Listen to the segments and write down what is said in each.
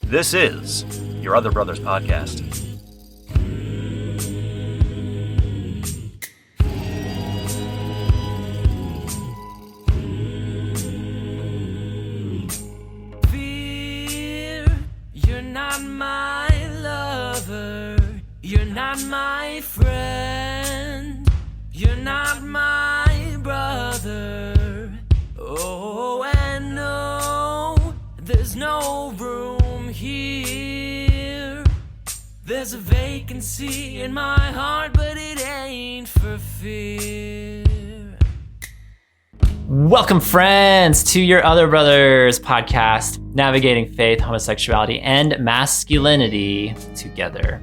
This is Your Other Brothers Podcast. Fear, you're not my lover, you're not my friend, you're not my brother. Oh, and no, there's no room here. There's a vacancy in my heart, but it ain't for fear. Welcome, friends, to Your Other Brothers Podcast, navigating faith, homosexuality, and masculinity together.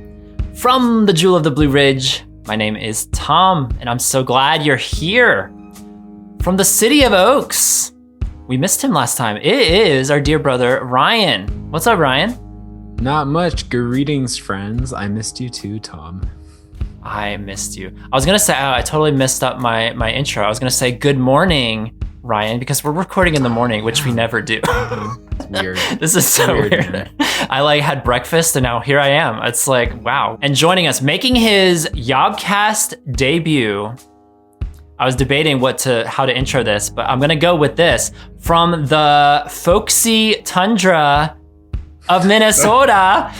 From the Jewel of the Blue Ridge, my name is Tom, and I'm so glad you're here. From the city of Oaks, we missed him last time. It is our dear brother, Ryan. What's up, Ryan? Not much. Greetings, friends. I missed you too, Tom. I missed you. I was going to say, I totally messed up my intro. I was going to say good morning, Ryan, because we're recording in the morning, which we never do. It's weird. This is so weird. I had breakfast and now here I am. It's like, wow. And joining us, making his YOBcast debut. I was debating how to intro this, but I'm going to go with this. From the folksy tundra of Minnesota,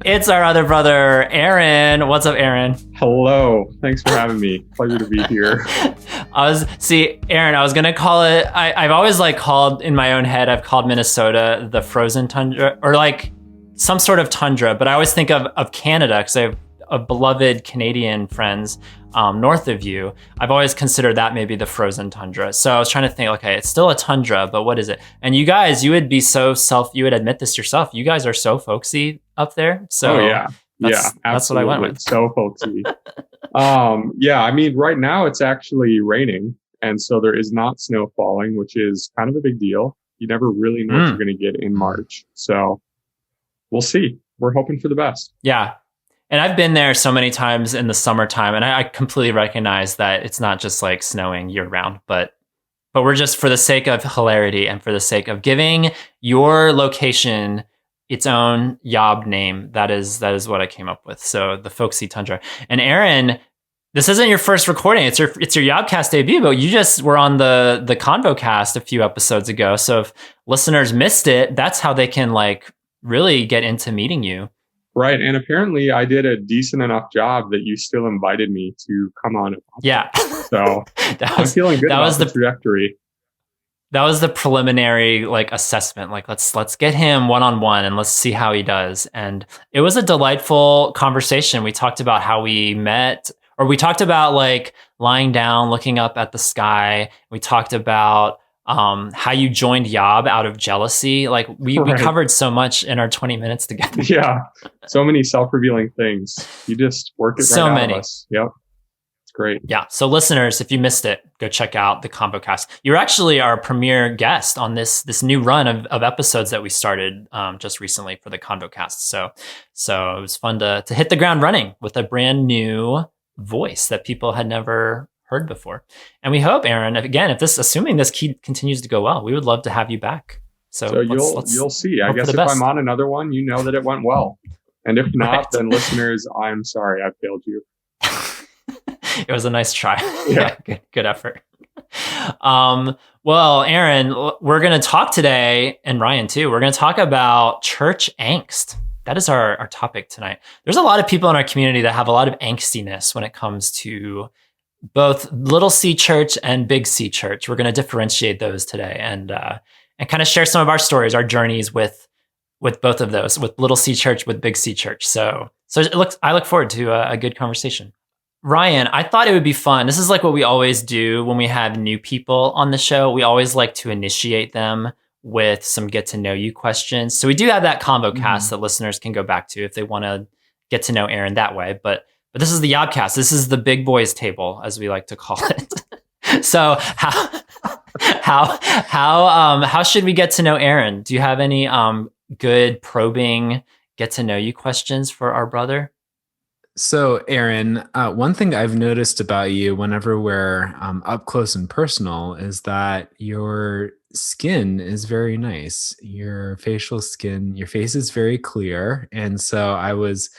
it's our other brother, Aaron. What's up, Aaron? Hello. Thanks for having me. Pleasure to be here. Aaron, I was going to call it, I've always called in my own head, I've called Minnesota the frozen tundra or some sort of tundra, but I always think of Canada because I have a beloved Canadian friends north of you. I've always considered that maybe the frozen tundra. So I was trying to think, okay, it's still a tundra, but what is it? And you guys, you would admit this yourself. You guys are so folksy up there. So that's what I went with. So folksy. I mean, right now it's actually raining. And so there is not snow falling, which is kind of a big deal. You never really know what you're going to get in March. So we'll see. We're hoping for the best. Yeah. And I've been there so many times in the summertime, and I completely recognize that it's not just snowing year round, but we're just, for the sake of hilarity and for the sake of giving your location its own yob name, that is what I came up with. So the folksy tundra. And Aaron, this isn't your first recording. It's your YOBcast debut, but you just were on the ConvoCast a few episodes ago. So if listeners missed it, that's how they can really get into meeting you. Right. And apparently I did a decent enough job that you still invited me to come on. Yeah. So I'm feeling good about the trajectory. That was the preliminary assessment. Let's get him one-on-one and let's see how he does. And it was a delightful conversation. We talked about how we met, or we talked about lying down, looking up at the sky. We talked about how you joined Yob out of jealousy. We covered so much in our 20 minutes together. Yeah. So many self-revealing things. You just work it right so out many. of us. Yep. It's great. Yeah. So listeners, if you missed it, go check out the ConvoCast. You're actually our premier guest on this new run of episodes that we started just recently for the ConvoCast. So it was fun to hit the ground running with a brand new voice that people had never heard before. And we hope, Aaron, assuming this continues to go well, we would love to have you back. So you'll see. I guess if I'm on another one, you know that it went well. And if not, then listeners, I'm sorry I failed you. It was a nice try. Yeah. Good effort. Well, Aaron, we're going to talk today, and Ryan too, we're going to talk about church angst. That is our topic tonight. There's a lot of people in our community that have a lot of angstiness when it comes to both little C church and big C church. We're going to differentiate those today and kind of share some of our stories, our journeys with both of those, with little C church, with big C church. So I look forward to a good conversation. Ryan, I thought it would be fun. This is what we always do when we have new people on the show. We always like to initiate them with some get to know you questions. So we do have that ConvoCast that listeners can go back to if they want to get to know Aaron that way. But this is the YOBcast. This is the big boys table, as we like to call it. So how should we get to know Aaron? Do you have any good probing get to know you questions for our brother? So, Aaron, one thing I've noticed about you whenever we're up close and personal is that your skin is very nice. Your facial skin, your face is very clear. And so I was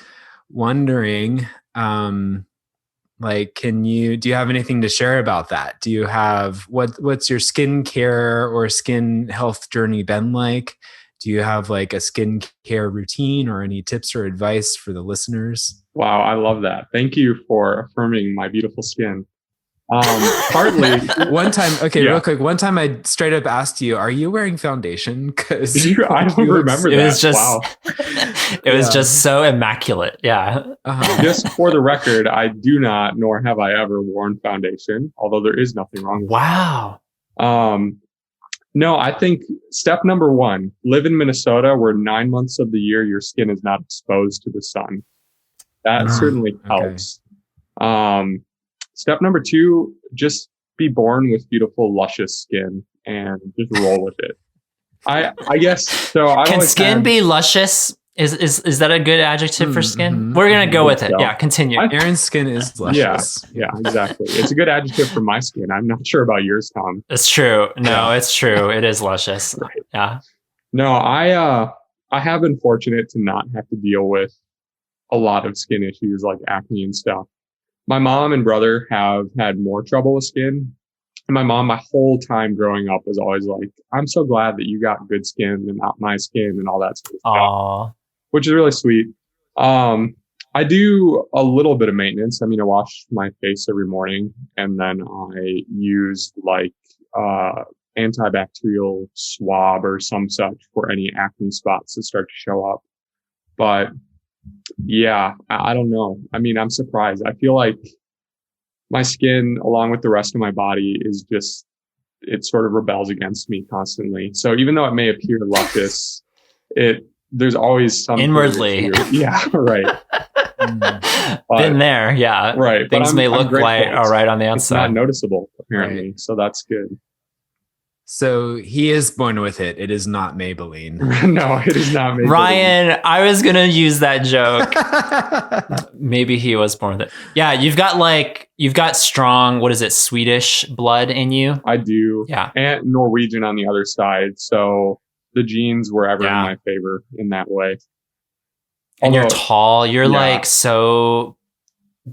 wondering, do you have anything to share about that? Do you have, what's your skincare or skin health journey been like? Do you have like a skincare routine or any tips or advice for the listeners? Wow, I love that. Thank you for affirming my beautiful skin. Partly one time, okay, yeah. real quick. One time I straight up asked you, are you wearing foundation? Because I don't remember that. It was just, wow. It was just so immaculate. Yeah. Just for the record, I do not, nor have I ever worn foundation, although there is nothing wrong with wow. that. No, I think step number one, live in Minnesota where 9 months of the year your skin is not exposed to the sun. That certainly helps. Okay. Step number two, just be born with beautiful, luscious skin and just roll with it. I guess so. Can skin be luscious? Is that a good adjective for skin? Mm-hmm. We're gonna go with it. Yeah, continue. Aaron's skin is luscious. Yeah, exactly. It's a good adjective for my skin. I'm not sure about yours, Tom. It's true. No, it's true. It is luscious. Right. Yeah. No, I have been fortunate to not have to deal with a lot of skin issues like acne and stuff. My mom and brother have had more trouble with skin. And my mom, my whole time growing up, was always like, I'm so glad that you got good skin and not my skin and all that sort of stuff. Which is really sweet. I do a little bit of maintenance. I mean, I wash my face every morning and then I use like antibacterial swab or some such for any acne spots that start to show up. But yeah, I don't know. I mean, I'm surprised. I feel like my skin, along with the rest of my body, is just, it sort of rebels against me constantly. So even though it may appear luscious, there's always some inwardly. Yeah, right. Been there, yeah. Right. Things may look like all right on the outside. It's not noticeable, apparently. Right. So that's good. So he is born with it. It is not Maybelline. No, it is not Maybelline. Ryan, I was going to use that joke. Maybe he was born with it. Yeah, you've got strong, what is it, Swedish blood in you? I do. Yeah. And Norwegian on the other side. So the genes were ever in my favor in that way. And you're tall. You're like so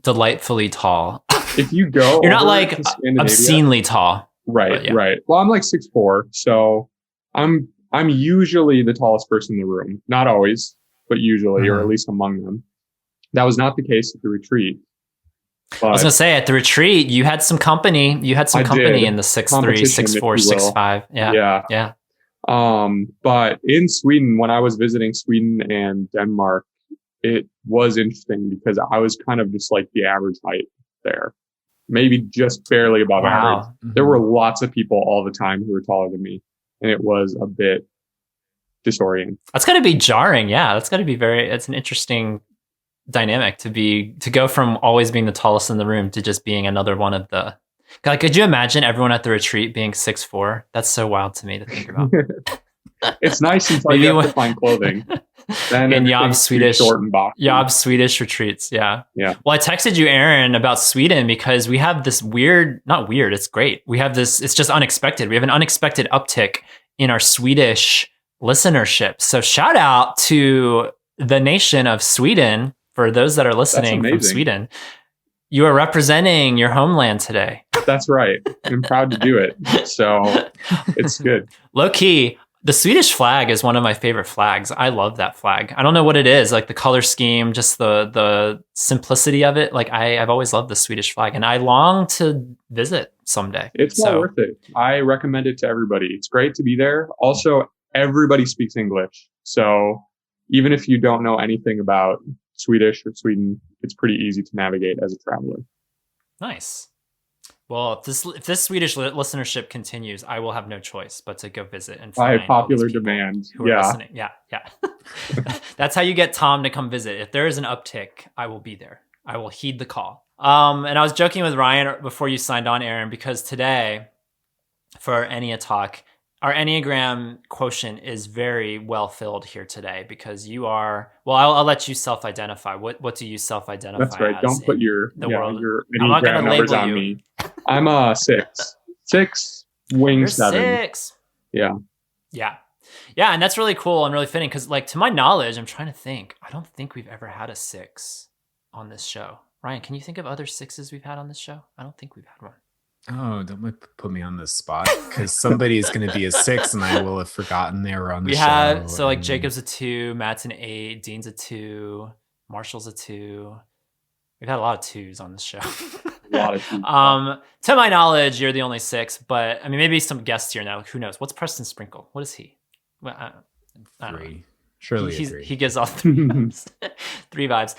delightfully tall. If you go, you're not like obscenely tall. Right, right. Well, I'm like 6'4", so I'm usually the tallest person in the room. Not always, but usually, or at least among them. That was not the case at the retreat. I was gonna say at the retreat, you had some company. You had some company in the 6'3", 6'4", 6'5". Yeah. But in Sweden, when I was visiting Sweden and Denmark, it was interesting because I was kind of just like the average height there. Maybe just barely above average. There were lots of people all the time who were taller than me, and it was a bit disorienting. That's got to be jarring. Yeah, that's got to be it's an interesting dynamic to go from always being the tallest in the room to just being another one of the. Like, could you imagine everyone at the retreat being 6'4"? That's so wild to me to think about. It's nice until you have to find clothing. Then in Yob Swedish retreats. Yeah. Yeah. Well, I texted you, Aaron, about Sweden because we have this not weird, it's great. We have this, it's just unexpected. We have an unexpected uptick in our Swedish listenership. So shout out to the nation of Sweden for those that are listening from Sweden. You are representing your homeland today. That's right. I'm proud to do it. So it's good. Low key. The Swedish flag is one of my favorite flags. I love that flag. I don't know what it is, like the color scheme, just the simplicity of it. Like I've always loved the Swedish flag, and I long to visit someday. It's well worth it. I recommend it to everybody. It's great to be there. Also, everybody speaks English. So even if you don't know anything about Swedish or Sweden, it's pretty easy to navigate as a traveler. Nice. Well, if this Swedish listenership continues, I will have no choice but to go visit and find by popular demand. Who are listening. Yeah. That's how you get Tom to come visit. If there is an uptick, I will be there. I will heed the call. And I was joking with Ryan before you signed on, Aaron, because today for Enya Talk, our Enneagram quotient is very well filled here today because you are, well, I'll let you self-identify. What do you self-identify That's right. as Don't put in your the world? your I'm not going Enneagram to numbers label on you. me. I'm a 6. 6 wing You're 7. 6. Yeah. Yeah. Yeah. And that's really cool and really fitting because, like, to my knowledge, I'm trying to think. I don't think we've ever had a 6 on this show. Ryan, can you think of other 6s we've had on this show? I don't think we've had one. Oh, don't put me on the spot because somebody is going to be a 6 and I will have forgotten they were on the We show. have, so like and- Jacob's a 2, Matt's an 8, Dean's a 2, Marshall's a 2. We've had a lot of 2s on this show. A lot of 2s. To my knowledge, you're the only 6, but I mean, maybe some guests here now. Who knows? What's Preston Sprinkle? What is he? Well, I don't know. 3. Surely a 3. He gives off 3 vibes. 3 vibes.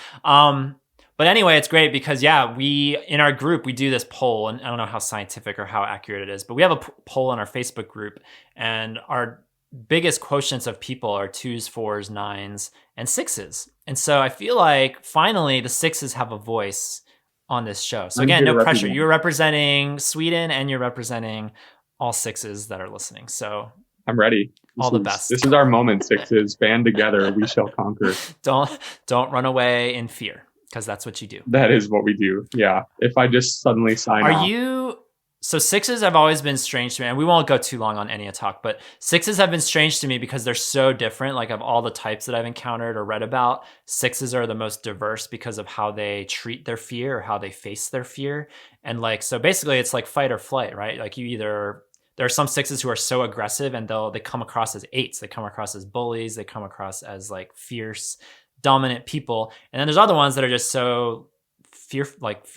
But anyway, it's great because, yeah, we, in our group, we do this poll, and I don't know how scientific or how accurate it is, but we have a poll in our Facebook group, and our biggest quotients of people are 2s, 4s, 9s, and 6s. And so I feel like finally the 6s have a voice on this show. So again, no pressure. You're representing Sweden and you're representing all 6s that are listening. So I'm ready. All the best. This is our moment, 6s. Band together, we shall conquer. Don't run away in fear, because that's what you do. That is what we do. Yeah. If I just suddenly sign off. So 6s have always been strange to me, and we won't go too long on Ennea talk, but 6s have been strange to me because they're so different. Like, of all the types that I've encountered or read about, 6s are the most diverse because of how they treat their fear or how they face their fear. And like, so basically it's like fight or flight, right? Like, there are some 6s who are so aggressive and they come across as 8s. They come across as bullies. They come across as like fierce, dominant people. And then there's other ones that are just so fear, like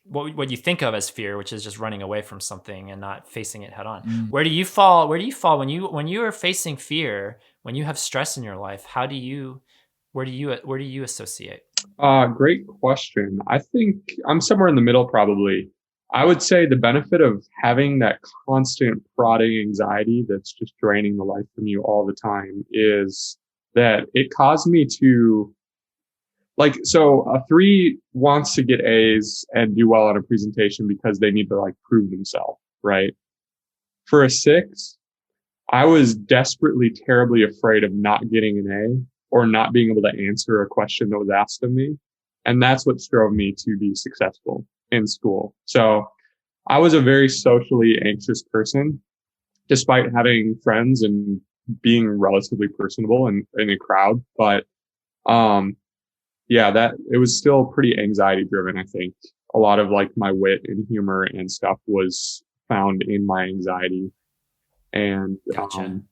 what you think of as fear, which is just running away from something and not facing it head on. Where do you fall when you are facing fear, when you have stress in your life? Where do you associate? Great question. I think I'm somewhere in the middle, probably. I would say the benefit of having that constant prodding anxiety that's just draining the life from you all the time is that it caused me to, like, so a 3 wants to get A's and do well on a presentation because they need to like prove themselves, right? For a 6, I was desperately, terribly afraid of not getting an A or not being able to answer a question that was asked of me. And that's what drove me to be successful in school. So I was a very socially anxious person, despite having friends and being relatively personable in a crowd. But, yeah, it was still pretty anxiety driven. I think a lot of like my wit and humor and stuff was found in my anxiety. And, Gotcha.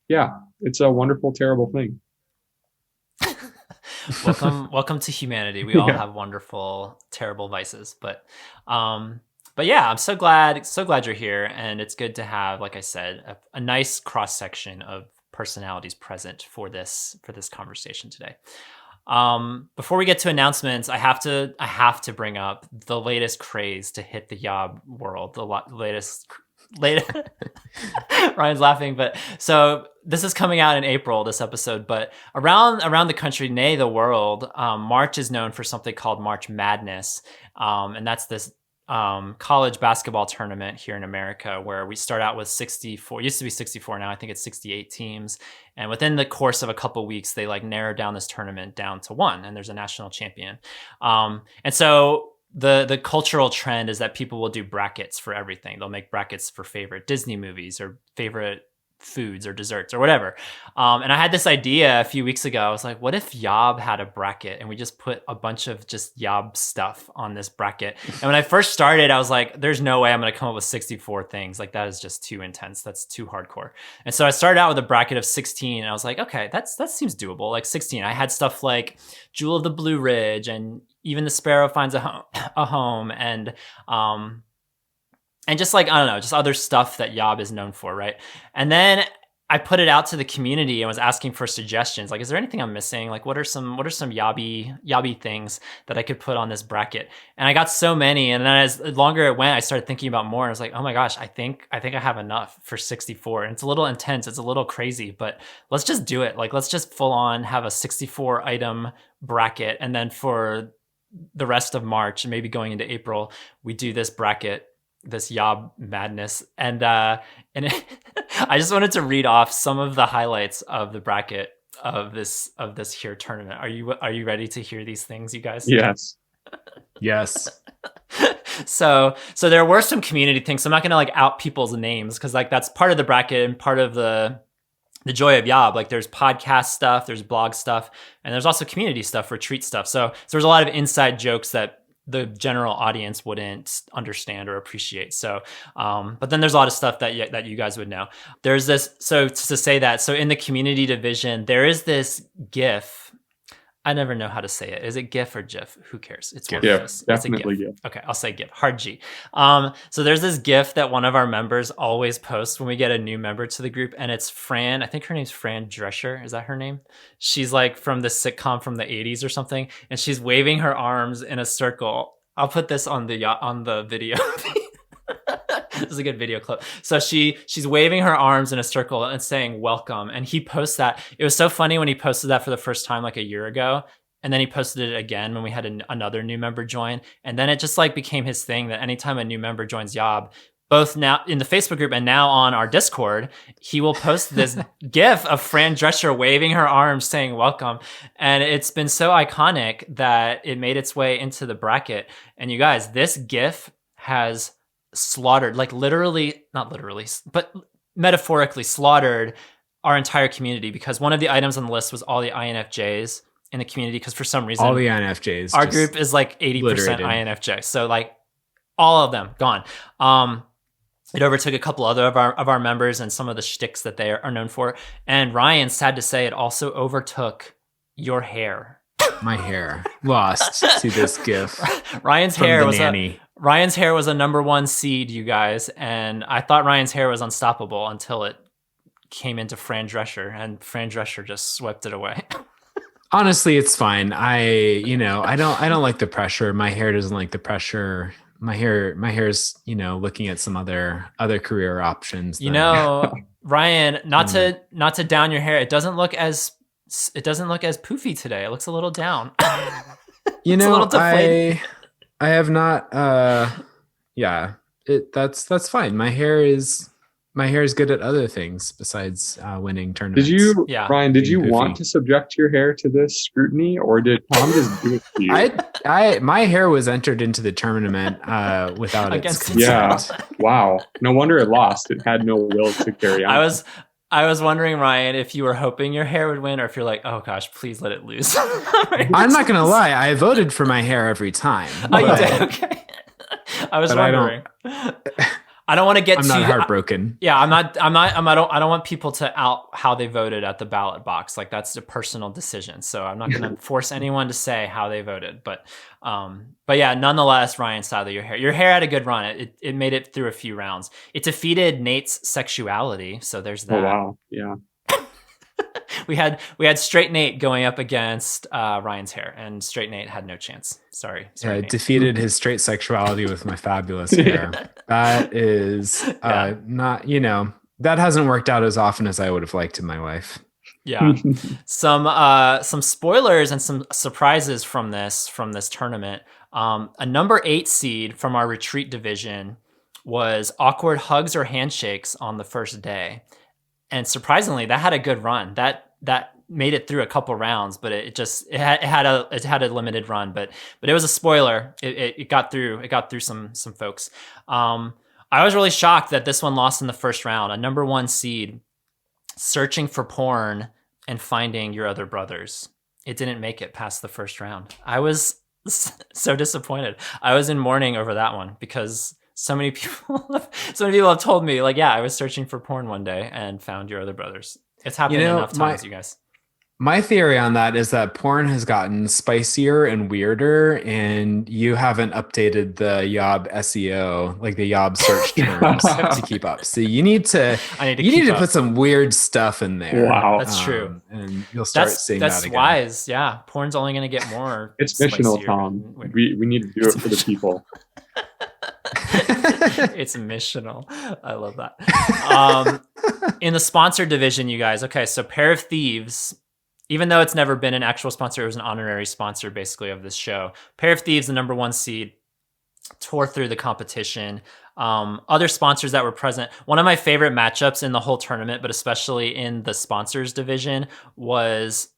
Yeah, it's a wonderful, terrible thing. Welcome to humanity. We all have wonderful, terrible vices, but yeah, I'm so glad you're here, and it's good to have, like I said, a nice cross section of personalities present for this conversation today. Before we get to announcements, I have to bring up the latest craze to hit the Yob world. The latest. Ryan's laughing, but so this is coming out in April, this episode, but around the country, nay the world, March is known for something called March Madness, and that's this college basketball tournament here in America where we start out with 64, used to be 64, now I think it's 68 teams, and within the course of a couple of weeks they like narrow down this tournament down to 1, and there's a national champion, and so the cultural trend is that people will do brackets for everything. They'll make brackets for favorite Disney movies or favorite foods or desserts or whatever. And I had this idea a few weeks ago. I was like, what if Yob had a bracket and we just put a bunch of just Yob stuff on this bracket? And when I first started, I was like, there's no way I'm going to come up with 64 things. Like, that is just too intense. That's too hardcore. And so I started out with a bracket of 16 and I was like, okay, that seems doable. Like 16, I had stuff like Jewel of the Blue Ridge and Even the Sparrow Finds a Home and just like, I don't know, just other stuff that Yob is known for, right? And then I put it out to the community and was asking for suggestions. Like, is there anything I'm missing? Like, what are some Yobby things that I could put on this bracket? And I got so many. And then as longer it went, I started thinking about more. And I was like, oh my gosh, I think I have enough for 64. And it's a little intense. It's a little crazy, but let's just do it. Like, let's just full on have a 64 item bracket. And then for the rest of March and maybe going into April, we do this bracket this Yob madness, and I just wanted to read off some of the highlights of the bracket of this here tournament. Are you ready to hear these things, you guys? Yes. Yes. So there were some community things. So I'm not going to like out people's names because like that's part of the bracket and part of the joy of Yob. Like there's podcast stuff, there's blog stuff, and there's also community stuff, retreat stuff. So there's a lot of inside jokes that the general audience wouldn't understand or appreciate. So, but then there's a lot of stuff that you guys would know. There's this. So to say that, so in the community division, there is this GIF. I never know how to say it. Is it GIF or GIF? Who cares? It's one of those. Definitely it's a GIF. Okay, I'll say GIF. Hard G. So there's this GIF that one of our members always posts when we get a new member to the group, and it's Fran. I think her name's Fran Drescher. Is that her name? She's like from the sitcom from the 80s or something, and she's waving her arms in a circle. I'll put this on the video. This is a good video clip. So she's waving her arms in a circle and saying welcome. And he posts that. It was so funny when he posted that for the first time like a year ago. And then he posted it again when we had another new member join. And then it just like became his thing that anytime a new member joins Yob, both now in the Facebook group and now on our Discord, he will post this GIF of Fran Drescher waving her arms saying welcome. And it's been so iconic that it made its way into the bracket. And you guys, this GIF has slaughtered, like literally, not literally, but metaphorically slaughtered our entire community because one of the items on the list was all the INFJs in the community because for some reason all the INFJs, our group is like 80% INFJ. So like all of them gone. It overtook a couple other of our members and some of the shticks that they are known for. And Ryan, sad to say, it also overtook your hair. My hair lost to this GIF. Ryan's hair was nanny. Ryan's hair was a number one seed, you guys, and I thought Ryan's hair was unstoppable until it came into Fran Drescher, and Fran Drescher just swept it away. Honestly, it's fine. I don't like the pressure. My hair doesn't like the pressure. My hair's, looking at some other career options. Ryan, not to down your hair. It doesn't look as poofy today. It looks a little down. It's a little deflated. I have not. That's fine. My hair is good at other things besides winning tournaments. Ryan? Did you want to subject your hair to this scrutiny, or did Tom just do it to you? My hair was entered into the tournament without its consent. Yeah. Wow. No wonder it lost. It had no will to carry on. I was wondering, Ryan, if you were hoping your hair would win or if you're like, oh gosh, please let it lose. I'm not going to lie. I voted for my hair every time. Oh, you did? Okay. I was wondering. I don't want to get I'm not heartbroken. I don't want people to out how they voted at the ballot box. Like that's a personal decision. So I'm not going to force anyone to say how they voted. But yeah, nonetheless, Ryan, sadly, your hair had a good run. It made it through a few rounds. It defeated Nate's sexuality. So there's that. Oh, wow. Yeah. We had Straight Nate going up against Ryan's hair, and Straight Nate had no chance. Sorry. I defeated his straight sexuality with my fabulous hair. That is not, that hasn't worked out as often as I would have liked in my life. Yeah. Some spoilers and some surprises from this tournament. A number 8 seed from our retreat division was awkward hugs or handshakes on the first day. And surprisingly, that had a good run. That made it through a couple rounds, but it had a limited run. But it was a spoiler. It got through some folks. I was really shocked that this one lost in the first round. A number 1 seed, searching for porn and finding your other brothers. It didn't make it past the first round. I was so disappointed. I was in mourning over that one because so many people have told me, like, yeah, I was searching for porn one day and found your other brothers. It's happened enough times, you guys. My theory on that is that porn has gotten spicier and weirder, and you haven't updated the Yob SEO, like the Yob search terms, to keep up. So you need to put some weird stuff in there. Wow, that's true, and you'll start seeing that again. That's wise. Yeah, porn's only going to get more. It's missional, Tom. We need to do it for the people. It's missional. I love that. In the sponsored division, you guys. Okay, so Pair of Thieves. Even though it's never been an actual sponsor, it was an honorary sponsor basically of this show. Pair of Thieves, the number 1 seed, tore through the competition. Other sponsors that were present. One of my favorite matchups in the whole tournament, but especially in the sponsors division, was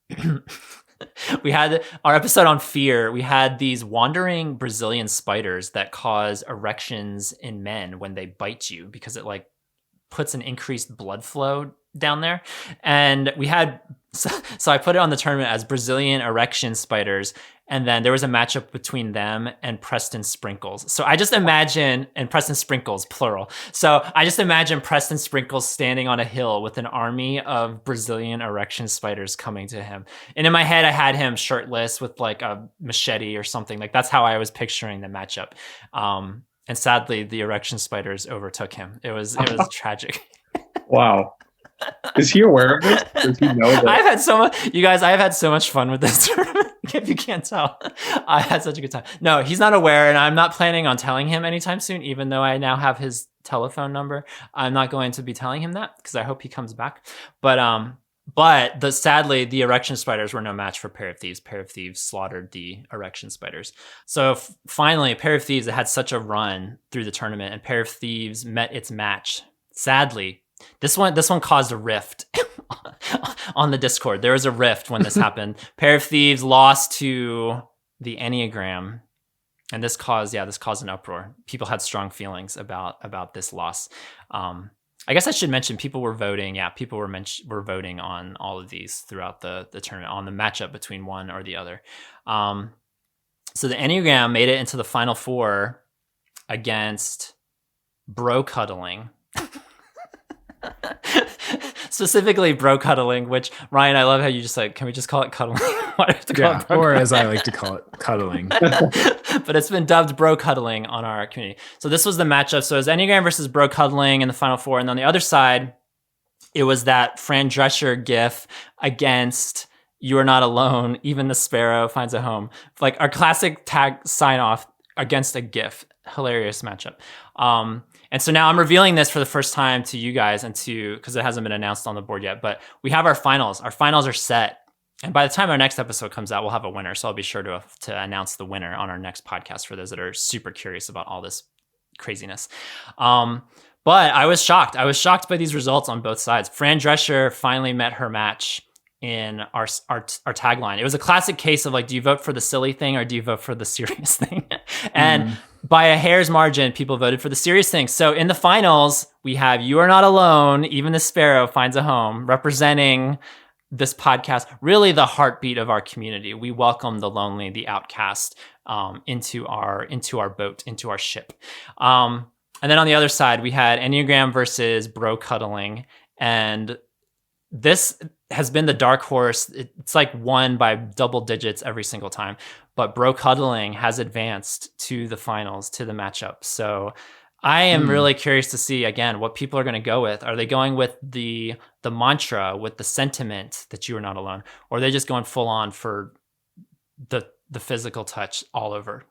we had our episode on fear. We had these wandering Brazilian spiders that cause erections in men when they bite you because it like puts an increased blood flow down there. And we had, so I put it on the tournament as Brazilian erection spiders. And then there was a matchup between them and Preston Sprinkles. So I just imagine, and Preston Sprinkles, plural. So I just imagine Preston Sprinkles standing on a hill with an army of Brazilian erection spiders coming to him. And in my head, I had him shirtless with like a machete or something. Like that's how I was picturing the matchup. And sadly, the erection spiders overtook him. It was tragic. Wow. Is he aware of this? Does he know that? I've had so much, you guys, I've had so much fun with this tournament. If you can't tell, I had such a good time. No, he's not aware, and I'm not planning on telling him anytime soon, even though I now have his telephone number. I'm not going to be telling him that because I hope he comes back. But sadly, the erection spiders were no match for Pair of Thieves. Pair of Thieves slaughtered the erection spiders. So finally, Pair of Thieves had such a run through the tournament, and Pair of Thieves met its match. Sadly, this one caused a rift on the Discord. There was a rift when this happened. Pair of Thieves lost to the Enneagram, and this caused an uproar. People had strong feelings about this loss. I guess I should mention people were voting. Yeah, people were voting on all of these throughout the tournament on the matchup between one or the other. So the Enneagram made it into the final four against Bro Cuddling. Specifically bro cuddling, which Ryan, I love how you just like, can we just call it cuddling? Why do I have to call it bro or as I like to call it, cuddling. But it's been dubbed bro cuddling on our community. So this was the matchup. So it was Enneagram versus bro cuddling in the final four. And on the other side, it was that Fran Drescher gif against You Are Not Alone, Even the Sparrow Finds a Home. Like our classic tag sign off against a gif. Hilarious matchup. And so now I'm revealing this for the first time to you guys and because it hasn't been announced on the board yet, but we have our finals. Our finals are set. And by the time our next episode comes out, we'll have a winner. So I'll be sure to announce the winner on our next podcast for those that are super curious about all this craziness. But I was shocked. I was shocked by these results on both sides. Fran Drescher finally met her match in our tagline. It was a classic case of like, do you vote for the silly thing or do you vote for the serious thing? And by a hair's margin, people voted for the serious thing. So in the finals, we have You Are Not Alone, Even the Sparrow Finds a Home, representing this podcast, really the heartbeat of our community. We welcome the lonely, the outcast into our boat, into our ship. And then on the other side, we had Enneagram versus Bro Cuddling. And this has been the dark horse. It's like won by double digits every single time. But Bro Cuddling has advanced to the finals, to the matchup. So I am really curious to see, again, what people are going to go with. Are they going with the mantra, with the sentiment that you are not alone? Or are they just going full on for the physical touch all over?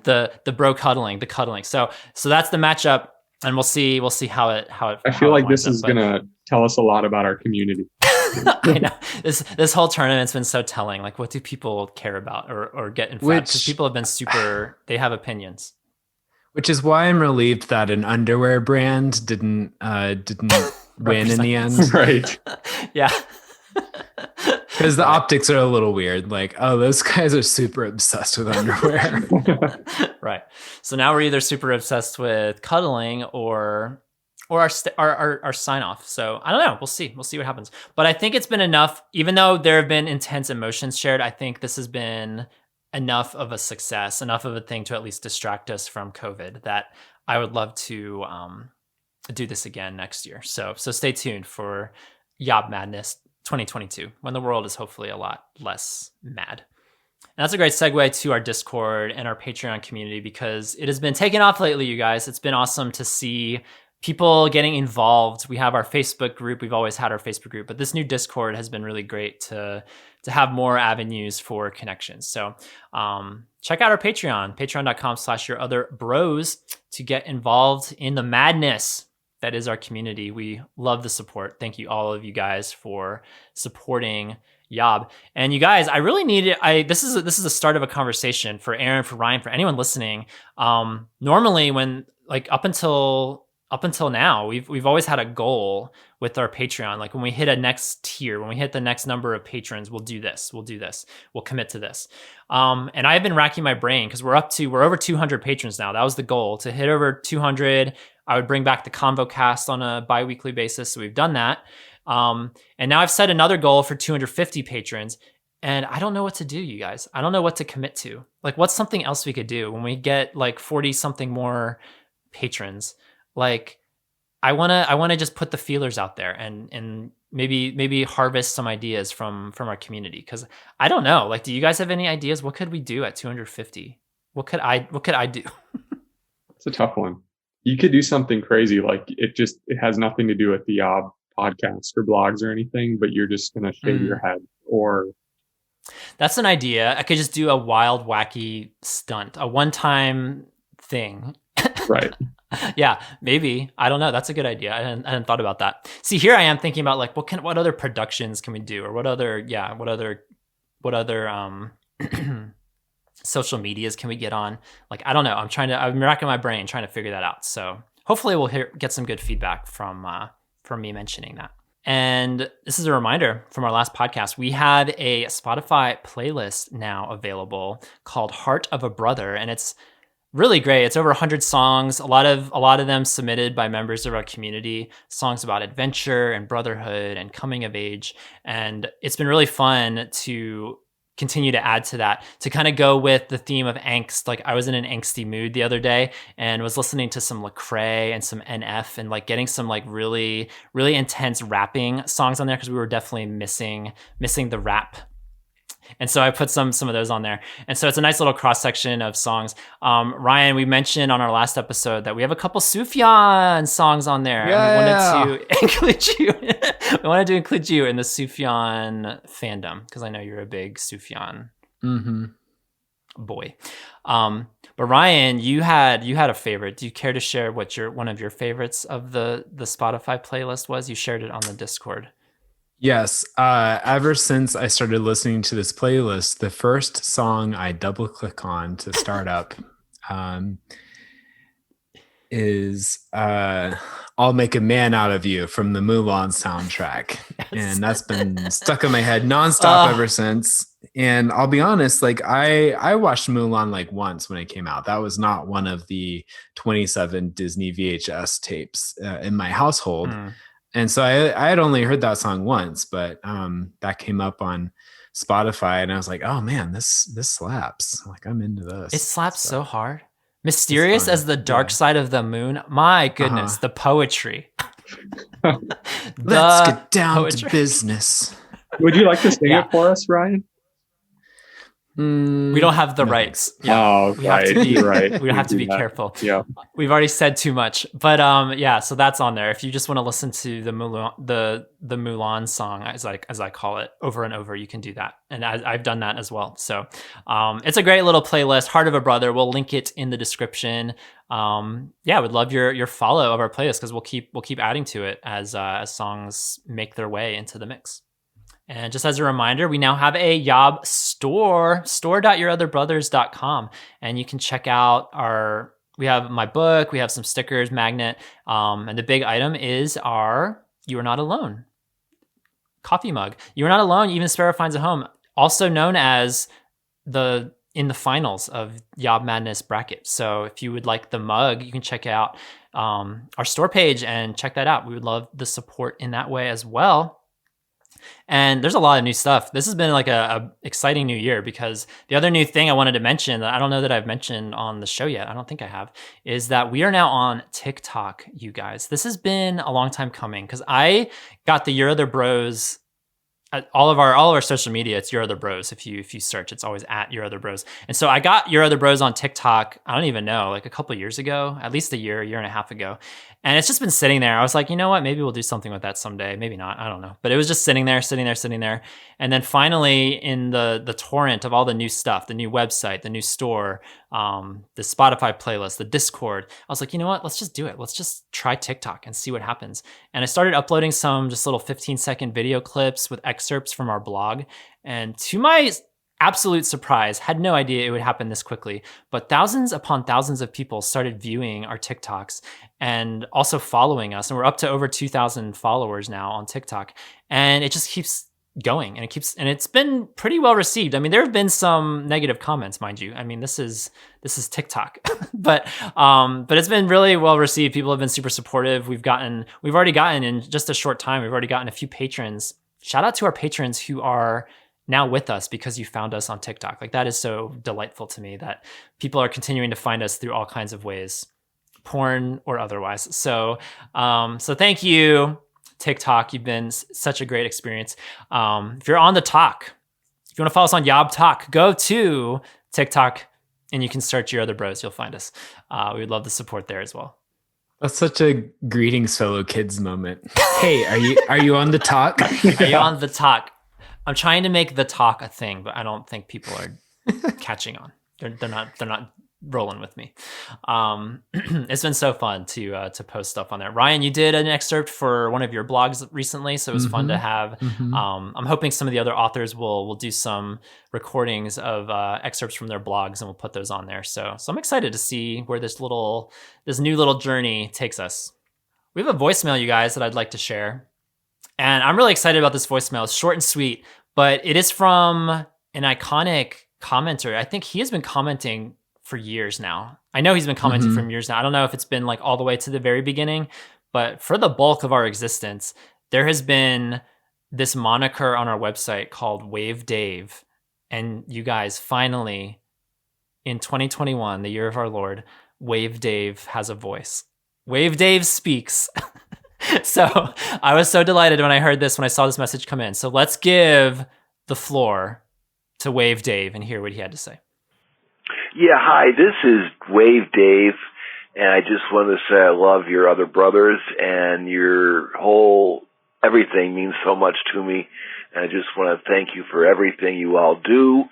the Bro Cuddling, the cuddling. So that's the matchup. And we'll see how it. I feel like this is going to tell us a lot about our community. I know this whole tournament's been so telling. Like, what do people care about or get inflamed? Because people have been they have opinions. Which is why I'm relieved that an underwear brand didn't win in the end. Right. Yeah. Because the optics are a little weird. Like, oh, those guys are super obsessed with underwear. Right. So now we're either super obsessed with cuddling or our sign off. So I don't know. We'll see. We'll see what happens. But I think it's been enough. Even though there have been intense emotions shared, I think this has been enough of a success, enough of a thing to at least distract us from COVID, that I would love to do this again next year. So stay tuned for Yob Madness 2022, when the world is hopefully a lot less mad. And that's a great segue to our Discord and our Patreon community, because it has been taking off lately, you guys. It's been awesome to see people getting involved. We have our Facebook group. We've always had our Facebook group, but this new Discord has been really great to have more avenues for connections. So check out our Patreon, patreon.com/yourotherbros, to get involved in the madness. that is our community. We love the support. Thank you, all of you guys, for supporting Yob. And you guys, I really need it. This is the start of a conversation for Aaron, for Ryan, for anyone listening. Normally, when like up until now, we've always had a goal with our Patreon. Like when we hit a next tier, when we hit the next number of patrons, we'll do this, we'll commit to this. And I've been racking my brain because we're over 200 patrons now. That was the goal, to hit over 200. I would bring back the ConvoCast on a bi-weekly basis. So we've done that. And now I've set another goal for 250 patrons. And I don't know what to do, you guys. I don't know what to commit to. Like, what's something else we could do when we get like 40 something more patrons? Like, I wanna just put the feelers out there and maybe harvest some ideas from our community. Because I don't know. Like, do you guys have any ideas? What could we do at 250? What could I do? It's a tough one. You could do something crazy, like it has nothing to do with the podcast or blogs or anything, but you're just gonna shave your head. Or that's an idea. I could just do a wild, wacky stunt, a one-time thing. Right. Yeah, maybe. I don't know. That's a good idea. I hadn't thought about that. See, here I am thinking about like what other productions can we do, or what other social medias can we get on? Like, I don't know. I'm racking my brain trying to figure that out. So hopefully we'll get some good feedback from me mentioning that. And this is a reminder from our last podcast. We have a Spotify playlist now available called Heart of a Brother, and it's really great. It's over 100 songs, a lot of them submitted by members of our community, songs about adventure and brotherhood and coming of age. And it's been really fun to continue to add to that, to kind of go with the theme of angst. Like, I was in an angsty mood the other day and was listening to some Lecrae and some NF and like getting some like really, really intense rapping songs on there, because we were definitely missing the rap. And so I put some of those on there. And so it's a nice little cross section of songs. Ryan, we mentioned on our last episode that we have a couple Sufjan songs on there. Yeah. And we wanted to include you. We wanted to include you in the Sufjan fandom, because I know you're a big Sufjan boy. But Ryan, you had a favorite. Do you care to share what one of your favorites of the Spotify playlist was? You shared it on the Discord. Yes. Ever since I started listening to this playlist, the first song I double click on to start up is I'll Make a Man Out of You from the Mulan soundtrack. Yes. And that's been stuck in my head nonstop ever since. And I'll be honest, like I watched Mulan like once when it came out. That was not one of the 27 Disney VHS tapes in my household. And so I had only heard that song once, but that came up on Spotify, and I was like, "Oh man, this slaps! Like, I'm into this." It slaps so hard. Mysterious as the dark side of the moon. My goodness, the poetry. Let's get down to business. Would you like to sing it for us, Ryan? We don't have the rights. Yeah. Oh, we have to be right. We have to be careful. Yeah, we've already said too much, but yeah. So that's on there. If you just want to listen to the Mulan song, as I call it, over and over, you can do that, and I've done that as well. So it's a great little playlist. Heart of a Brother. We'll link it in the description. Yeah, would love your follow of our playlist, because we'll keep adding to it as songs make their way into the mix. And just as a reminder, we now have a Yob store, store.yourotherbrothers.com. And you can check out we have my book, we have some stickers, magnet. And the big item is our You Are Not Alone coffee mug. You Are Not Alone, Even Sparrow Finds a Home. Also known as in the finals of Yob Madness bracket. So if you would like the mug, you can check out our store page and check that out. We would love the support in that way as well. And there's a lot of new stuff. This has been like a exciting new year, because the other new thing I wanted to mention that I don't know that I've mentioned on the show yet, I don't think I have, is that we are now on TikTok, you guys. This has been a long time coming, because I got the Your Other Bros, all of our social media, it's Your Other Bros. If you search, it's always at Your Other Bros. And so I got Your Other Bros on TikTok, I don't even know, like a couple of years ago, at least a year and a half ago. And it's just been sitting there. I was like, you know what? Maybe we'll do something with that someday. Maybe not. I don't know. But it was just sitting there. And then finally, in the torrent of all the new stuff, the new website, the new store, the Spotify playlist, the Discord, I was like, you know what? Let's just do it. Let's just try TikTok and see what happens. And I started uploading some just little 15-second video clips with excerpts from our blog. And to my absolute surprise, had no idea it would happen this quickly, but thousands upon thousands of people started viewing our TikToks and also following us. And we're up to over 2,000 followers now on TikTok. And it just keeps going, and it's been pretty well received. I mean, there have been some negative comments, mind you. I mean, this is TikTok, but it's been really well received. People have been super supportive. We've already gotten in just a short time, we've already gotten a few patrons. Shout out to our patrons who are now with us because you found us on TikTok. Like, that is so delightful to me that people are continuing to find us through all kinds of ways, porn or otherwise. So thank you, TikTok. You've been such a great experience. If you're on the talk, if you want to follow us on YOBtalk, go to TikTok and you can search Your Other Bros. You'll find us. We would love the support there as well. That's such a greetings fellow kids moment. Hey, are you on the talk? Are you on the talk? I'm trying to make the talk a thing, but I don't think people are catching on. They're not rolling with me. It's been so fun to post stuff on there. Ryan, you did an excerpt for one of your blogs recently, so it was fun to have. I'm hoping some of the other authors will do some recordings of excerpts from their blogs, and we'll put those on there. So I'm excited to see where this new little journey takes us. We have a voicemail, you guys, that I'd like to share. And I'm really excited about this voicemail. It's short and sweet, but it is from an iconic commenter. I think he has been commenting for years now. I know he's been commenting for years now. I don't know if it's been like all the way to the very beginning, but for the bulk of our existence, there has been this moniker on our website called Wave Dave. And you guys, finally, in 2021, the year of our Lord, Wave Dave has a voice. Wave Dave speaks. So I was so delighted when I saw this message come in. So let's give the floor to Wave Dave and hear what he had to say. Yeah, hi, this is Wave Dave, and I just want to say I love Your Other Brothers, and your whole everything means so much to me, and I just want to thank you for everything you all do,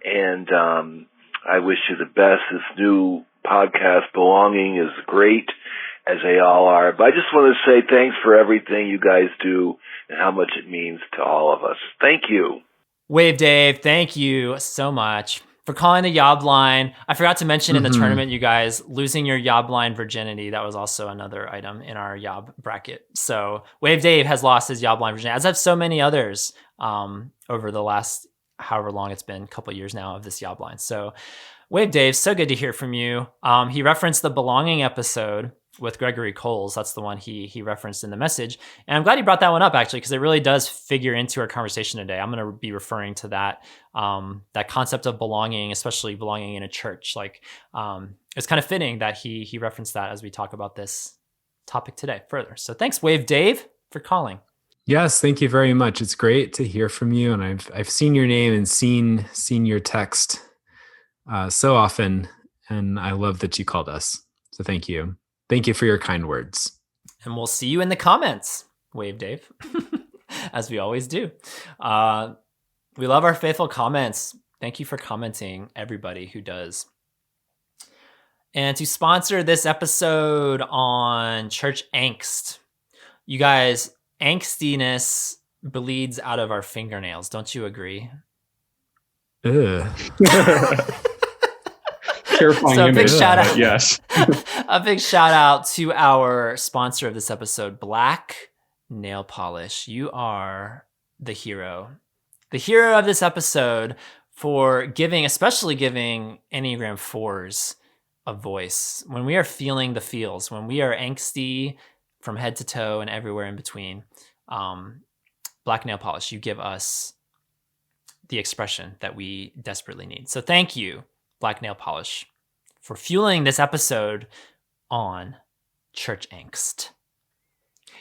and I wish you the best. This new podcast, Belonging, is great, as they all are. But I just want to say thanks for everything you guys do and how much it means to all of us. Thank you. Wave Dave, thank you so much for calling the Yob line. I forgot to mention in the tournament, you guys, losing your Yob line virginity. That was also another item in our Yob bracket. So Wave Dave has lost his Yob line virginity, as have so many others over the last however long it's been, a couple of years now of this Yob line. So Wave Dave, so good to hear from you. He referenced the Belonging episode with Gregory Coles. That's the one he referenced in the message. And I'm glad he brought that one up, actually, because it really does figure into our conversation today. I'm going to be referring to that concept of belonging, especially belonging in a church. Like, it's kind of fitting that he referenced that as we talk about this topic today further. So thanks, Wave Dave, for calling. Yes, thank you very much. It's great to hear from you. And I've seen your name and seen your text so often. And I love that you called us. So thank you. Thank you for your kind words. And we'll see you in the comments, Wave Dave, as we always do. We love our faithful comments. Thank you for commenting, everybody who does. And to sponsor this episode on Church Angst, you guys, angstiness bleeds out of our fingernails. Don't you agree? Ugh. Terrifying So a big image. shout out. Yes. A big shout out to our sponsor of this episode, Black Nail Polish. You are the hero of this episode for especially giving Enneagram 4s a voice. When we are feeling the feels, when we are angsty from head to toe and everywhere in between, Black Nail Polish, you give us the expression that we desperately need. So thank you, Black Nail Polish, for fueling this episode on Church Angst.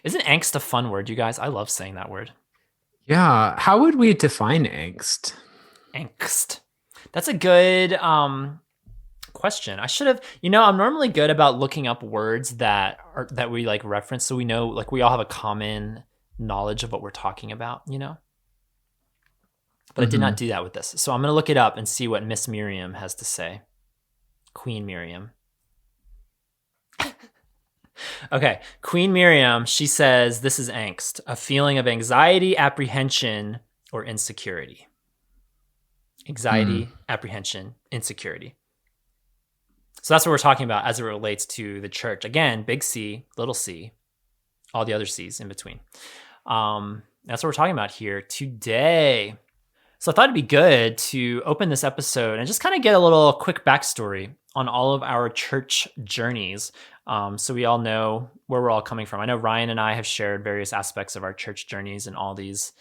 Isn't angst a fun word, you guys? I love saying that word. Yeah. How would we define angst? Angst. That's a good question. I should have, I'm normally good about looking up words that we like reference, so we know, like, we all have a common knowledge of what we're talking about, But I did not do that with this. So I'm going to look it up and see what Miss Miriam has to say. Queen Miriam. Okay, Queen Miriam, she says, this is angst, a feeling of anxiety, apprehension, or insecurity. Anxiety, apprehension, insecurity. So that's what we're talking about as it relates to the church. Again, big C, little c, all the other C's in between. That's what we're talking about here today. So I thought it'd be good to open this episode and just kind of get a little quick backstory on all of our church journeys, so we all know where we're all coming from. I know Ryan and I have shared various aspects of our church journeys in all these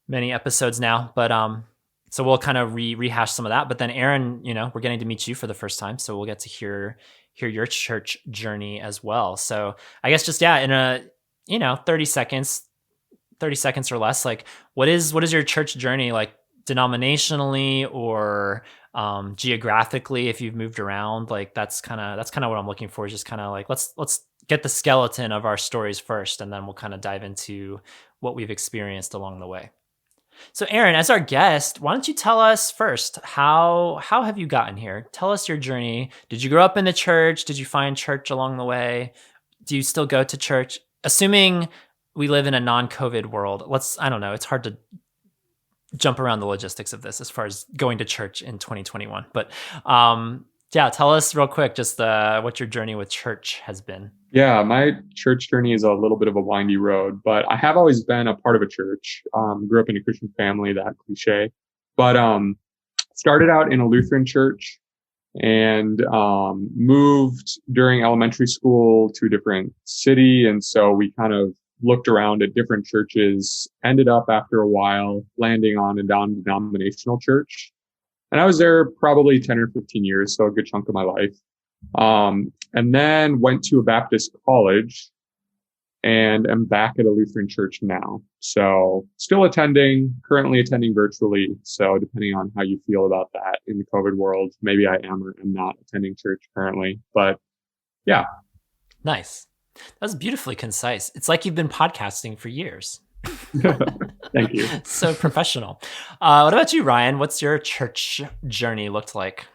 many episodes now, but so we'll kind of rehash some of that. But then Aaron, we're getting to meet you for the first time, so we'll get to hear your church journey as well. So I guess just in a 30 seconds or less, like what is your church journey like, denominationally or geographically, if you've moved around? Like that's kind of what I'm looking for, is just kind of like let's get the skeleton of our stories first, and then we'll kind of dive into what we've experienced along the way. So Aaron, as our guest, why don't you tell us first, how have you gotten here? Tell us your journey. Did you grow up in the church? Did you find church along the way? Do you still go to church? Assuming we live in a non-COVID world, I don't know, it's hard to jump around the logistics of this as far as going to church in 2021. But tell us real quick just what your journey with church has been. Yeah, my church journey is a little bit of a windy road, but I have always been a part of a church. Grew up in a Christian family, that cliche. But started out in a Lutheran church and moved during elementary school to a different city. And so we kind of looked around at different churches, ended up after a while landing on a non-denominational church. And I was there probably 10 or 15 years, so a good chunk of my life. And then went to a Baptist college and am back at a Lutheran church now. So still currently attending virtually. So depending on how you feel about that in the COVID world, maybe I am or am not attending church currently. But yeah. Nice. That was beautifully concise. It's like you've been podcasting for years. Thank you. So professional. What about you, Ryan? What's your church journey looked like?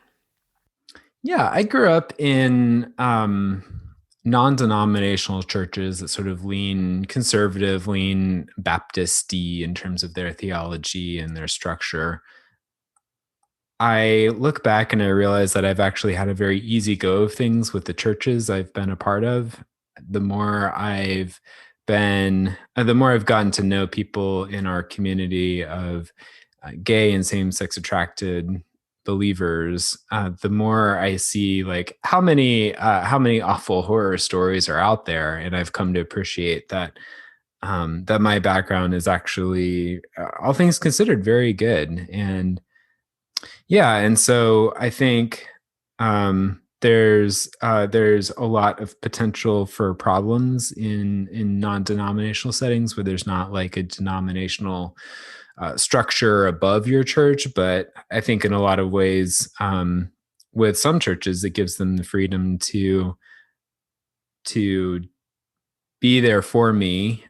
Yeah, I grew up in non-denominational churches that sort of lean conservative, lean Baptist-y in terms of their theology and their structure. I look back and I realize that I've actually had a very easy go of things with the churches I've been a part of. The more I've gotten to know people in our community of gay and same-sex attracted believers, the more I see like how many awful horror stories are out there, and I've come to appreciate that my background is actually, all things considered, very good. And so I think there's a lot of potential for problems in non-denominational settings where there's not like a denominational structure above your church. But I think in a lot of ways, with some churches, it gives them the freedom to be there for me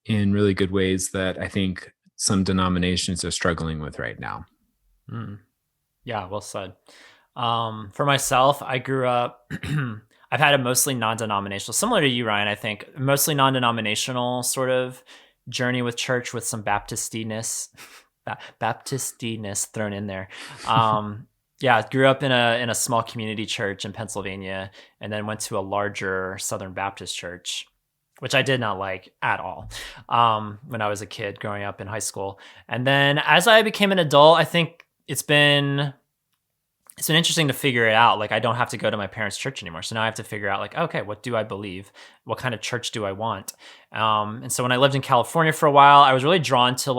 in really good ways that I think some denominations are struggling with right now. Yeah, well said. For myself, I grew up, I've had a mostly non-denominational, similar to you, Ryan, I think, mostly non-denominational sort of journey with church with some Baptistiness thrown in there. I grew up in a small community church in Pennsylvania, and then went to a larger Southern Baptist church, which I did not like at all when I was a kid growing up in high school. And then as I became an adult, I think it's been interesting to figure it out. Like, I don't have to go to my parents' church anymore. So now I have to figure out, like, okay, what do I believe? What kind of church do I want? And so when I lived in California for a while, I was really drawn to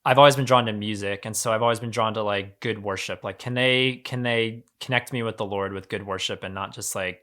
I've always been drawn to music. And so I've always been drawn to like good worship. Like, can they connect me with the Lord with good worship and not just like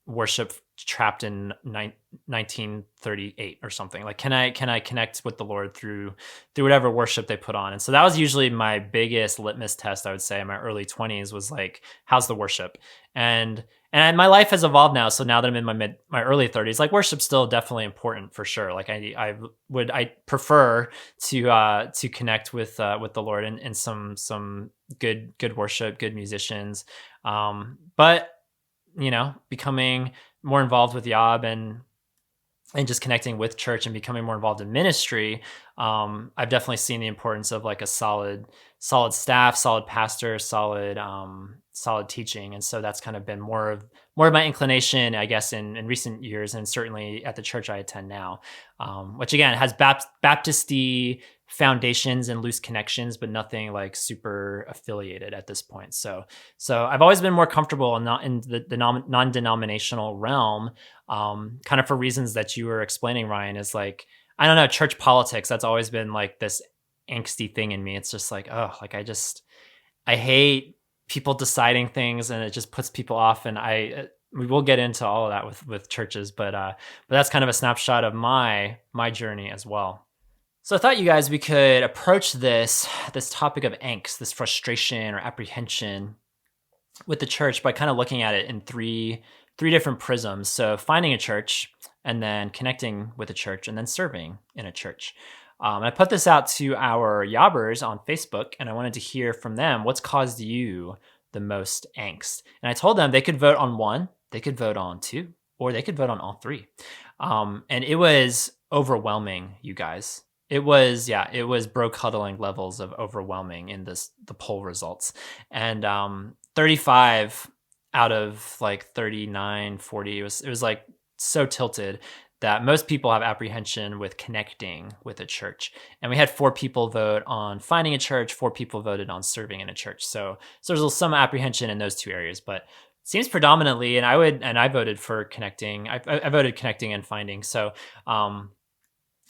worship trapped in 1938 or something? Like, can I connect with the Lord through whatever worship they put on? And so that was usually my biggest litmus test, I would say, in my early 20s, was like, how's the worship? And my life has evolved now. So now that I'm in my early 30s, like, worship's still definitely important for sure. Like, I prefer to connect with the Lord and some good worship, good musicians. But becoming more involved with Yob and just connecting with church and becoming more involved in ministry, I've definitely seen the importance of like a solid staff, solid pastor, solid teaching. And so that's kind of been more of my inclination, I guess, in recent years, and certainly at the church I attend now, which again has Baptist-y foundations and loose connections, but nothing like super affiliated at this point. So I've always been more comfortable in the non-denominational realm, kind of for reasons that you were explaining, Ryan, is like, I don't know, church politics. That's always been like this angsty thing in me. It's just like, oh, like I hate people deciding things, and it just puts people off. And we will get into all of that with churches, but that's kind of a snapshot of my journey as well. So I thought, you guys, we could approach this topic of angst, this frustration or apprehension with the church, by kind of looking at it in three different prisms. So finding a church, and then connecting with a church, and then serving in a church. And I put this out to our Yobbers on Facebook, and I wanted to hear from them, what's caused you the most angst? And I told them they could vote on one, they could vote on two, or they could vote on all three. And it was overwhelming, you guys. It was bro cuddling levels of overwhelming in the poll results. And 35 out of like 39, 40, it was like so tilted that most people have apprehension with connecting with a church. And we had 4 people vote on finding a church, 4 people voted on serving in a church. So there's some apprehension in those two areas, but it seems predominantly, and I voted for connecting. I voted connecting and finding. So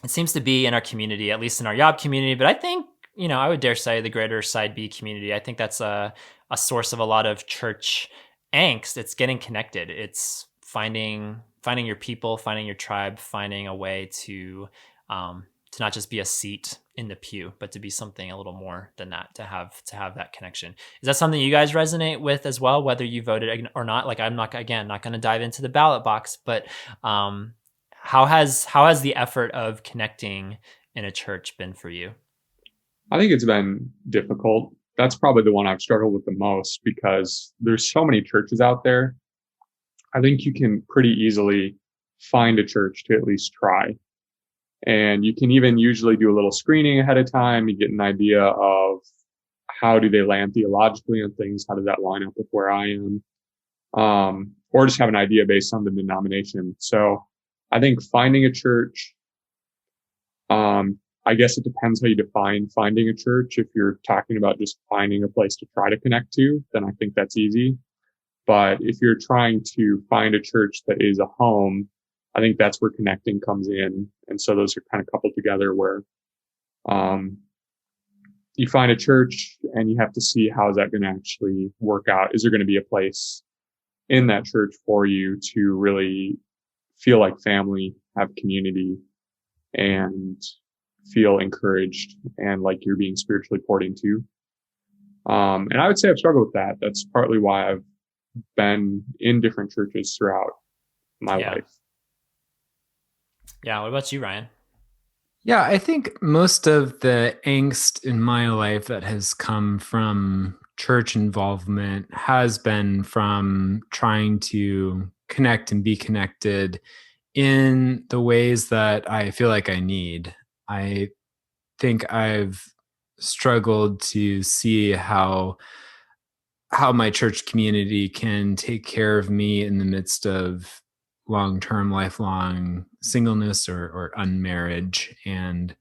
it seems to be in our community, at least in our Yob community, but I think, I would dare say the greater Side B community, I think that's a source of a lot of church angst. It's getting connected. It's finding your people, finding your tribe, finding a way to not just be a seat in the pew, but to be something a little more than that, to have that connection. Is that something you guys resonate with as well, whether you voted or not? Like, I'm not going to dive into the ballot box, but how has the effort of connecting in a church been for you? I think it's been difficult. That's probably the one I've struggled with the most, because there's so many churches out there. I think you can pretty easily find a church to at least try. And you can even usually do a little screening ahead of time. You get an idea of how do they land theologically on things? How does that line up with where I am? Or just have an idea based on the denomination. So I think finding a church, I guess it depends how you define finding a church. If you're talking about just finding a place to try to connect to, then I think that's easy. But if you're trying to find a church that is a home, I think that's where connecting comes in. And so those are kind of coupled together, where you find a church and you have to see how is that going to actually work out. Is there going to be a place in that church for you to really feel like family, have community, and feel encouraged and like you're being spiritually poured into? And I would say I've struggled with that. That's partly why I've been in different churches throughout my life. Yeah. What about you, Ryan? Yeah, I think most of the angst in my life that has come from church involvement has been from trying to connect and be connected in the ways that I feel like I need. I think I've struggled to see how my church community can take care of me in the midst of long-term, lifelong singleness or unmarriage. And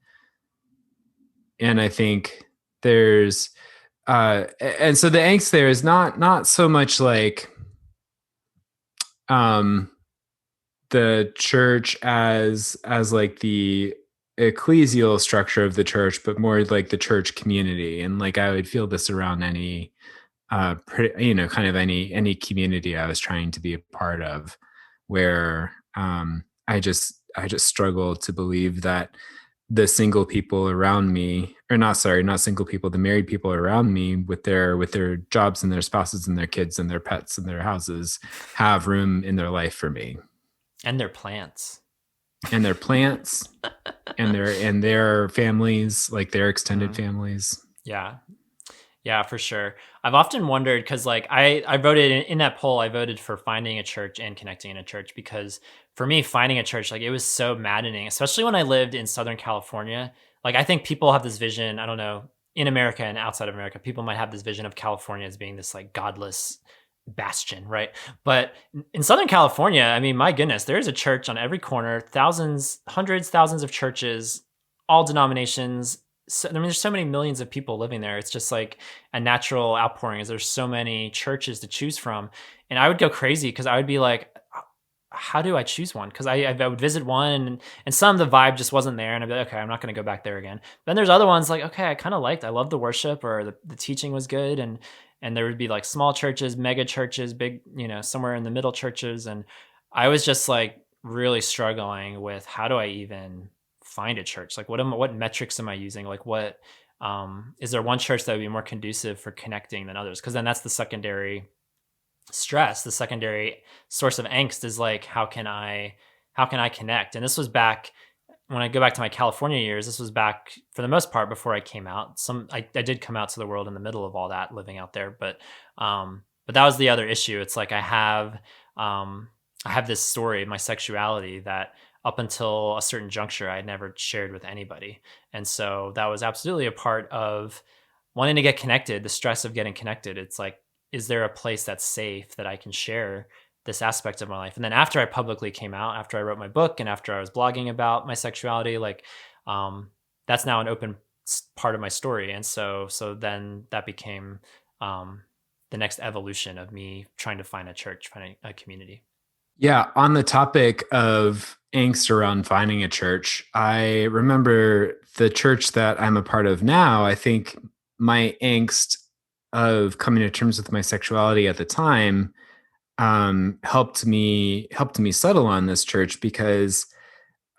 I think there's, and so the angst there is not so much like, the church as like the ecclesial structure of the church, but more like the church community. And like, I would feel this around any, kind of any community I was trying to be a part of. where I just struggle to believe that the single people around me, or not single people, the married people around me with their jobs and their spouses and their kids and their pets and their houses have room in their life for me. And their plants. And their plants and their families, like their extended families. Yeah. Yeah, for sure. I've often wondered because, like, I voted in that poll, I voted for finding a church and connecting in a church because for me, finding a church, like, it was so maddening, especially when I lived in Southern California. Like, I think people have this vision, I don't know, in America and outside of America, people might have this vision of California as being this like godless bastion, right? But in Southern California, I mean, my goodness, there is a church on every corner, thousands, hundreds, thousands of churches, all denominations. So, I mean, there's so many millions of people living there. It's just like a natural outpouring. Is there's so many churches to choose from, and I would go crazy because I would be like, how do I choose one? Because I would visit one and some of the vibe just wasn't there, and I'd be like, okay, I'm not going to go back there again. Then there's other ones like, okay, I kind of liked, I love the worship or the teaching was good, and there would be like small churches, mega churches, big, somewhere in the middle churches, and I was just like really struggling with how do I even find a church? Like what metrics am I using? Like what is there one church that would be more conducive for connecting than others? Because then that's the secondary stress, the secondary source of angst is like, how can I connect? And this was back when I go back to my California years, this was back for the most part before I came out. I did come out to the world in the middle of all that, living out there, but that was the other issue. It's like I have this story of my sexuality that up until a certain juncture I had never shared with anybody, and so that was absolutely a part of wanting to get connected. The stress of getting connected. It's like, is there a place that's safe that I can share this aspect of my life? And then after I publicly came out, after I wrote my book and after I was blogging about my sexuality, like that's now an open part of my story. And so then that became the next evolution of me trying to find a church, finding a community. Yeah. On the topic of angst around finding a church, I remember the church that I'm a part of now. I think my angst of coming to terms with my sexuality at the time helped me settle on this church because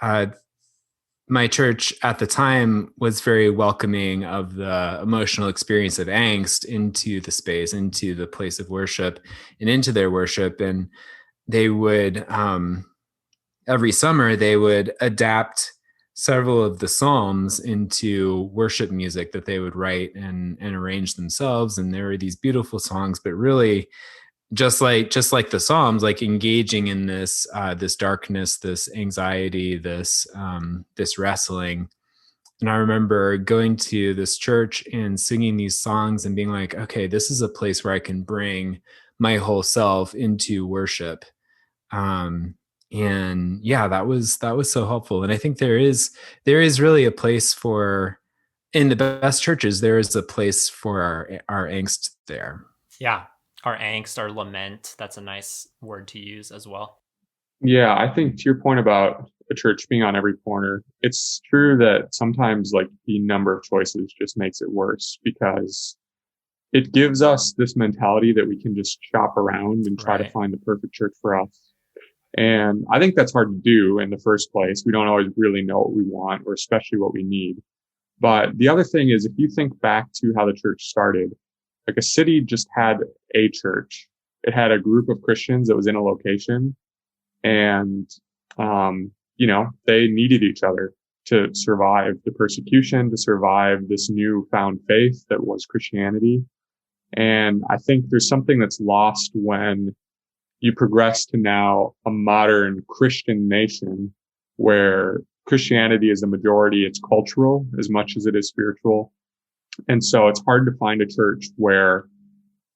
my church at the time was very welcoming of the emotional experience of angst into the space, into the place of worship and into their worship. And they would every summer they would adapt several of the Psalms into worship music that they would write and arrange themselves. And there were these beautiful songs, but really just like the Psalms, like engaging in this darkness, this anxiety, this wrestling. And I remember going to this church and singing these songs and being like, okay, this is a place where I can bring my whole self into worship. And yeah, that was so helpful. And I think there is really a place for, in the best churches, there is a place for our angst there. Yeah. Our angst, our lament. That's a nice word to use as well. Yeah. I think to your point about a church being on every corner, it's true that sometimes like the number of choices just makes it worse because it gives us this mentality that we can just shop around and try to find the perfect church for us. And I think that's hard to do in the first place. We don't always really know what we want or especially what we need. But the other thing is, if you think back to how the church started, like a city just had a church. It had a group of Christians that was in a location and, they needed each other to survive the persecution, to survive this newfound faith that was Christianity. And I think there's something that's lost when you progress to now a modern Christian nation where Christianity is a majority. It's cultural as much as it is spiritual. And so it's hard to find a church where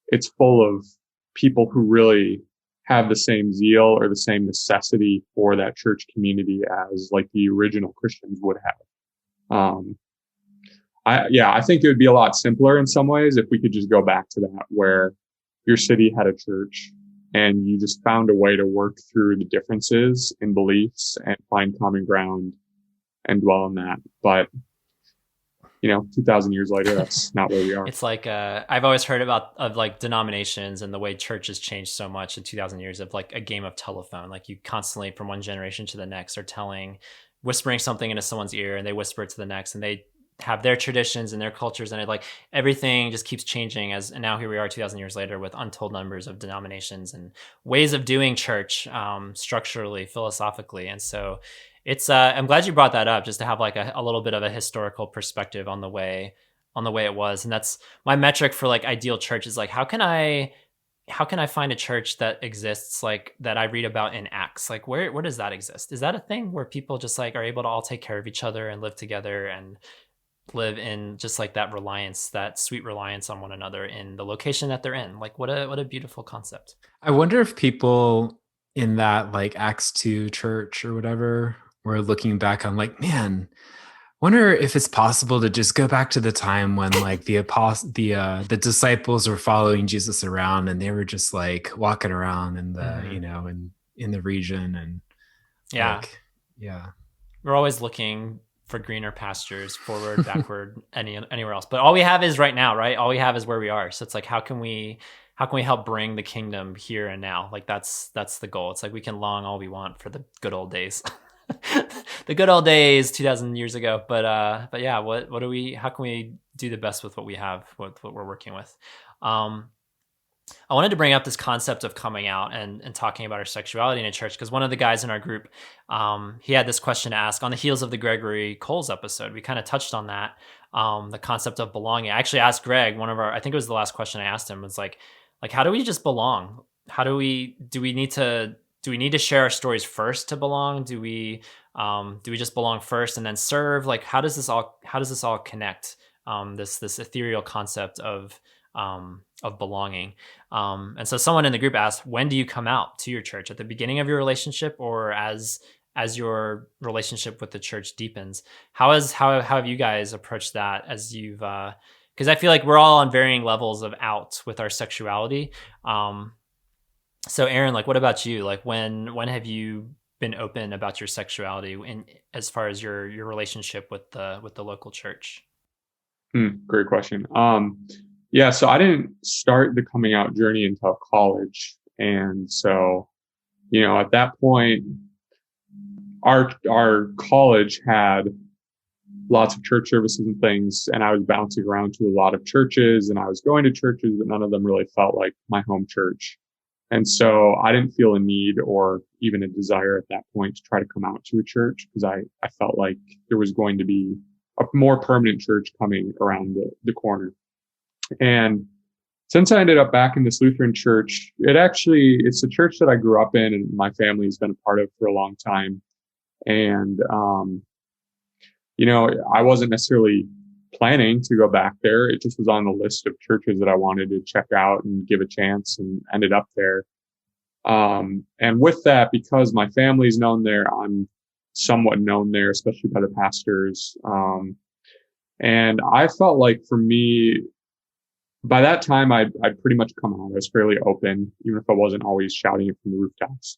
it's full of people who really have the same zeal or the same necessity for that church community as like the original Christians would have. I think it would be a lot simpler in some ways if we could just go back to that, where your city had a church and you just found a way to work through the differences in beliefs and find common ground and dwell on that. But 2,000 years later, that's not where we are. It's like I've always heard of like denominations and the way church has changed so much in 2,000 years of like a game of telephone. Like you constantly from one generation to the next are whispering something into someone's ear, and they whisper it to the next, and they have their traditions and their cultures, and it like everything just keeps changing and now here we are 2,000 years later with untold numbers of denominations and ways of doing church, structurally, philosophically. And so it's I'm glad you brought that up, just to have like a little bit of a historical perspective on the way it was. And that's my metric for like ideal church is like, how can I find a church that exists like that I read about in Acts? Like where does that exist? Is that a thing where people just like are able to all take care of each other and live together and live in just like that reliance, that sweet reliance on one another in the location that they're in? Like what a beautiful concept. I wonder if people in that like Acts 2 church or whatever were looking back on like, man, wonder if it's possible to just go back to the time when like the disciples were following Jesus around and they were just like walking around in the in the region and we're always looking for greener pastures, forward, backward, anywhere else. But all we have is right now, right? All we have is where we are. So it's like, how can we help bring the kingdom here and now? Like that's the goal. It's like we can long all we want for the good old days. The good old days 2,000 years ago. But yeah, how can we do the best with what we have, with what we're working with? I wanted to bring up this concept of coming out and talking about our sexuality in a church, because one of the guys in our group, he had this question to ask on the heels of the Gregory Coles episode. We kind of touched on that, the concept of belonging. I actually asked Greg, I think it was the last question I asked him, was like, how do we just belong? Do we need to share our stories first to belong? Do we just belong first and then serve? Like, how does this all connect? This ethereal concept of belonging. And so someone in the group asked, when do you come out to your church? At the beginning of your relationship, or as your relationship with the church deepens? How have you guys approached that as you've, because I feel like we're all on varying levels of out with our sexuality. So Aaron, like, what about you? Like when have you been open about your sexuality as far as your relationship with the local church? Great question. Yeah, so I didn't start the coming out journey until college. And so, at that point, our college had lots of church services and things, and I was bouncing around to a lot of churches, and I was going to churches, but none of them really felt like my home church. And so I didn't feel a need or even a desire at that point to try to come out to a church, because I felt like there was going to be a more permanent church coming around the corner. And since I ended up back in this Lutheran church, it's a church that I grew up in and my family has been a part of for a long time. And, I wasn't necessarily planning to go back there. It just was on the list of churches that I wanted to check out and give a chance, and ended up there. And with that, because my family's known there, I'm somewhat known there, especially by the pastors. And I felt like for me, by that time, I'd pretty much come out. I was fairly open, even if I wasn't always shouting it from the rooftops.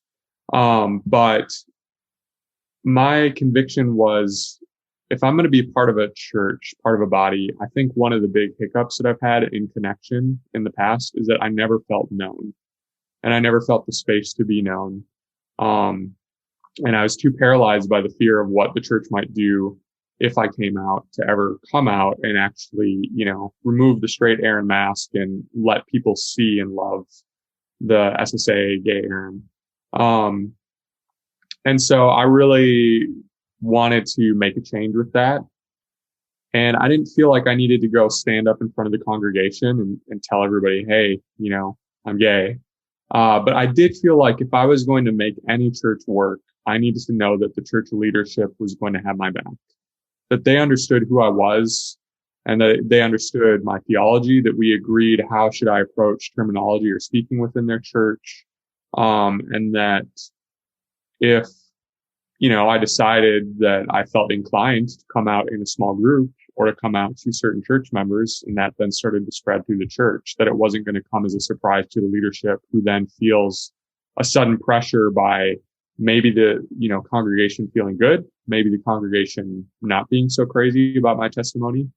But my conviction was, if I'm going to be part of a church, part of a body, I think one of the big hiccups that I've had in connection in the past is that I never felt known, and I never felt the space to be known. And I was too paralyzed by the fear of what the church might do if I came out to ever come out and actually, remove the straight Aaron mask and let people see and love the SSA gay Aaron. And so I really wanted to make a change with that. And I didn't feel like I needed to go stand up in front of the congregation and tell everybody, hey, I'm gay. But I did feel like if I was going to make any church work, I needed to know that the church leadership was going to have my back, that they understood who I was, and that they understood my theology, that we agreed how should I approach terminology or speaking within their church. And that if, I decided that I felt inclined to come out in a small group or to come out to certain church members, and that then started to spread through the church, that it wasn't going to come as a surprise to the leadership, who then feels a sudden pressure by maybe the, congregation feeling good, maybe the congregation not being so crazy about my testimony.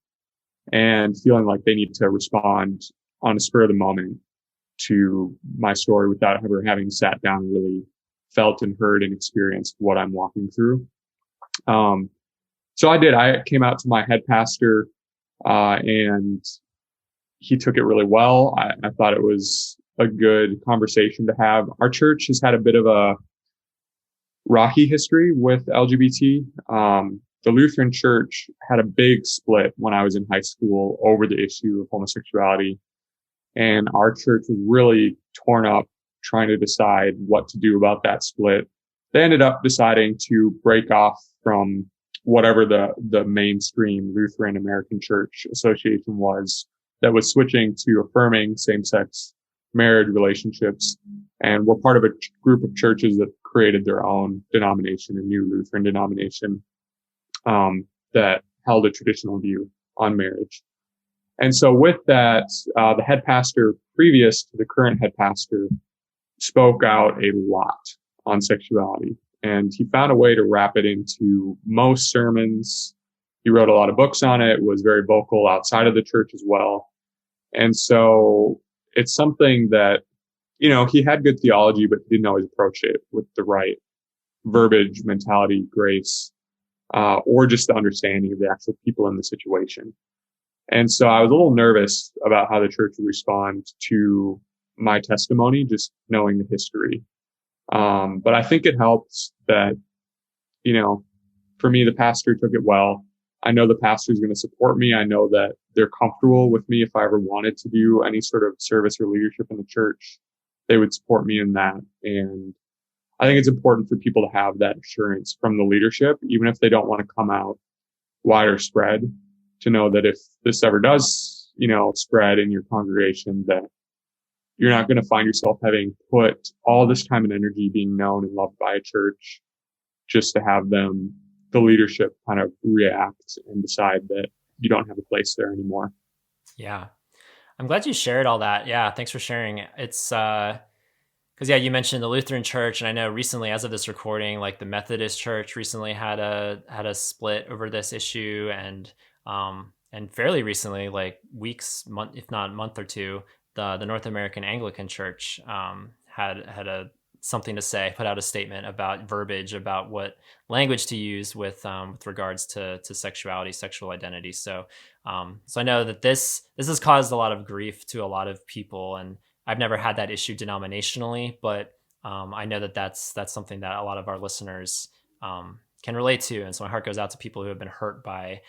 and feeling like they need to respond on a spur of the moment to my story without ever having sat down and really felt and heard and experienced what I'm walking through. So I did. I came out to my head pastor, and he took it really well. I thought it was a good conversation to have. Our church has had a bit of a rocky history with LGBT. The Lutheran Church had a big split when I was in high school over the issue of homosexuality. And our church was really torn up trying to decide what to do about that split. They ended up deciding to break off from whatever the mainstream Lutheran American Church Association was, that was switching to affirming same-sex marriage relationships. And we're part of a group of churches that created their own denomination, a new Lutheran denomination, that held a traditional view on marriage. And so with that, the head pastor previous to the current head pastor spoke out a lot on sexuality, and he found a way to wrap it into most sermons. He wrote a lot of books on it, was very vocal outside of the church as well. And so it's something that, he had good theology, but he didn't always approach it with the right verbiage, mentality, grace, or just the understanding of the actual people in the situation. And so I was a little nervous about how the church would respond to my testimony, just knowing the history. But I think it helps that, for me, the pastor took it well. I know the pastor is going to support me. I know that they're comfortable with me if I ever wanted to do any sort of service or leadership in the church. They would support me in that. And I think it's important for people to have that assurance from the leadership, even if they don't want to come out wider spread, to know that if this ever does, spread in your congregation, that you're not going to find yourself having put all this time and energy being known and loved by a church just to have the leadership kind of react and decide that you don't have a place there anymore. Yeah. I'm glad you shared all that. Yeah. Thanks for sharing. It's, because you mentioned the Lutheran Church, and I know recently, as of this recording, like the Methodist Church recently had a split over this issue, and fairly recently, like month, if not a month or two, the North American Anglican Church had something to say, put out a statement about verbiage, about what language to use with regards to sexuality, sexual identity. So I know that this has caused a lot of grief to a lot of people, and I've never had that issue denominationally, but I know that that's something that a lot of our listeners can relate to. And so my heart goes out to people who have been hurt by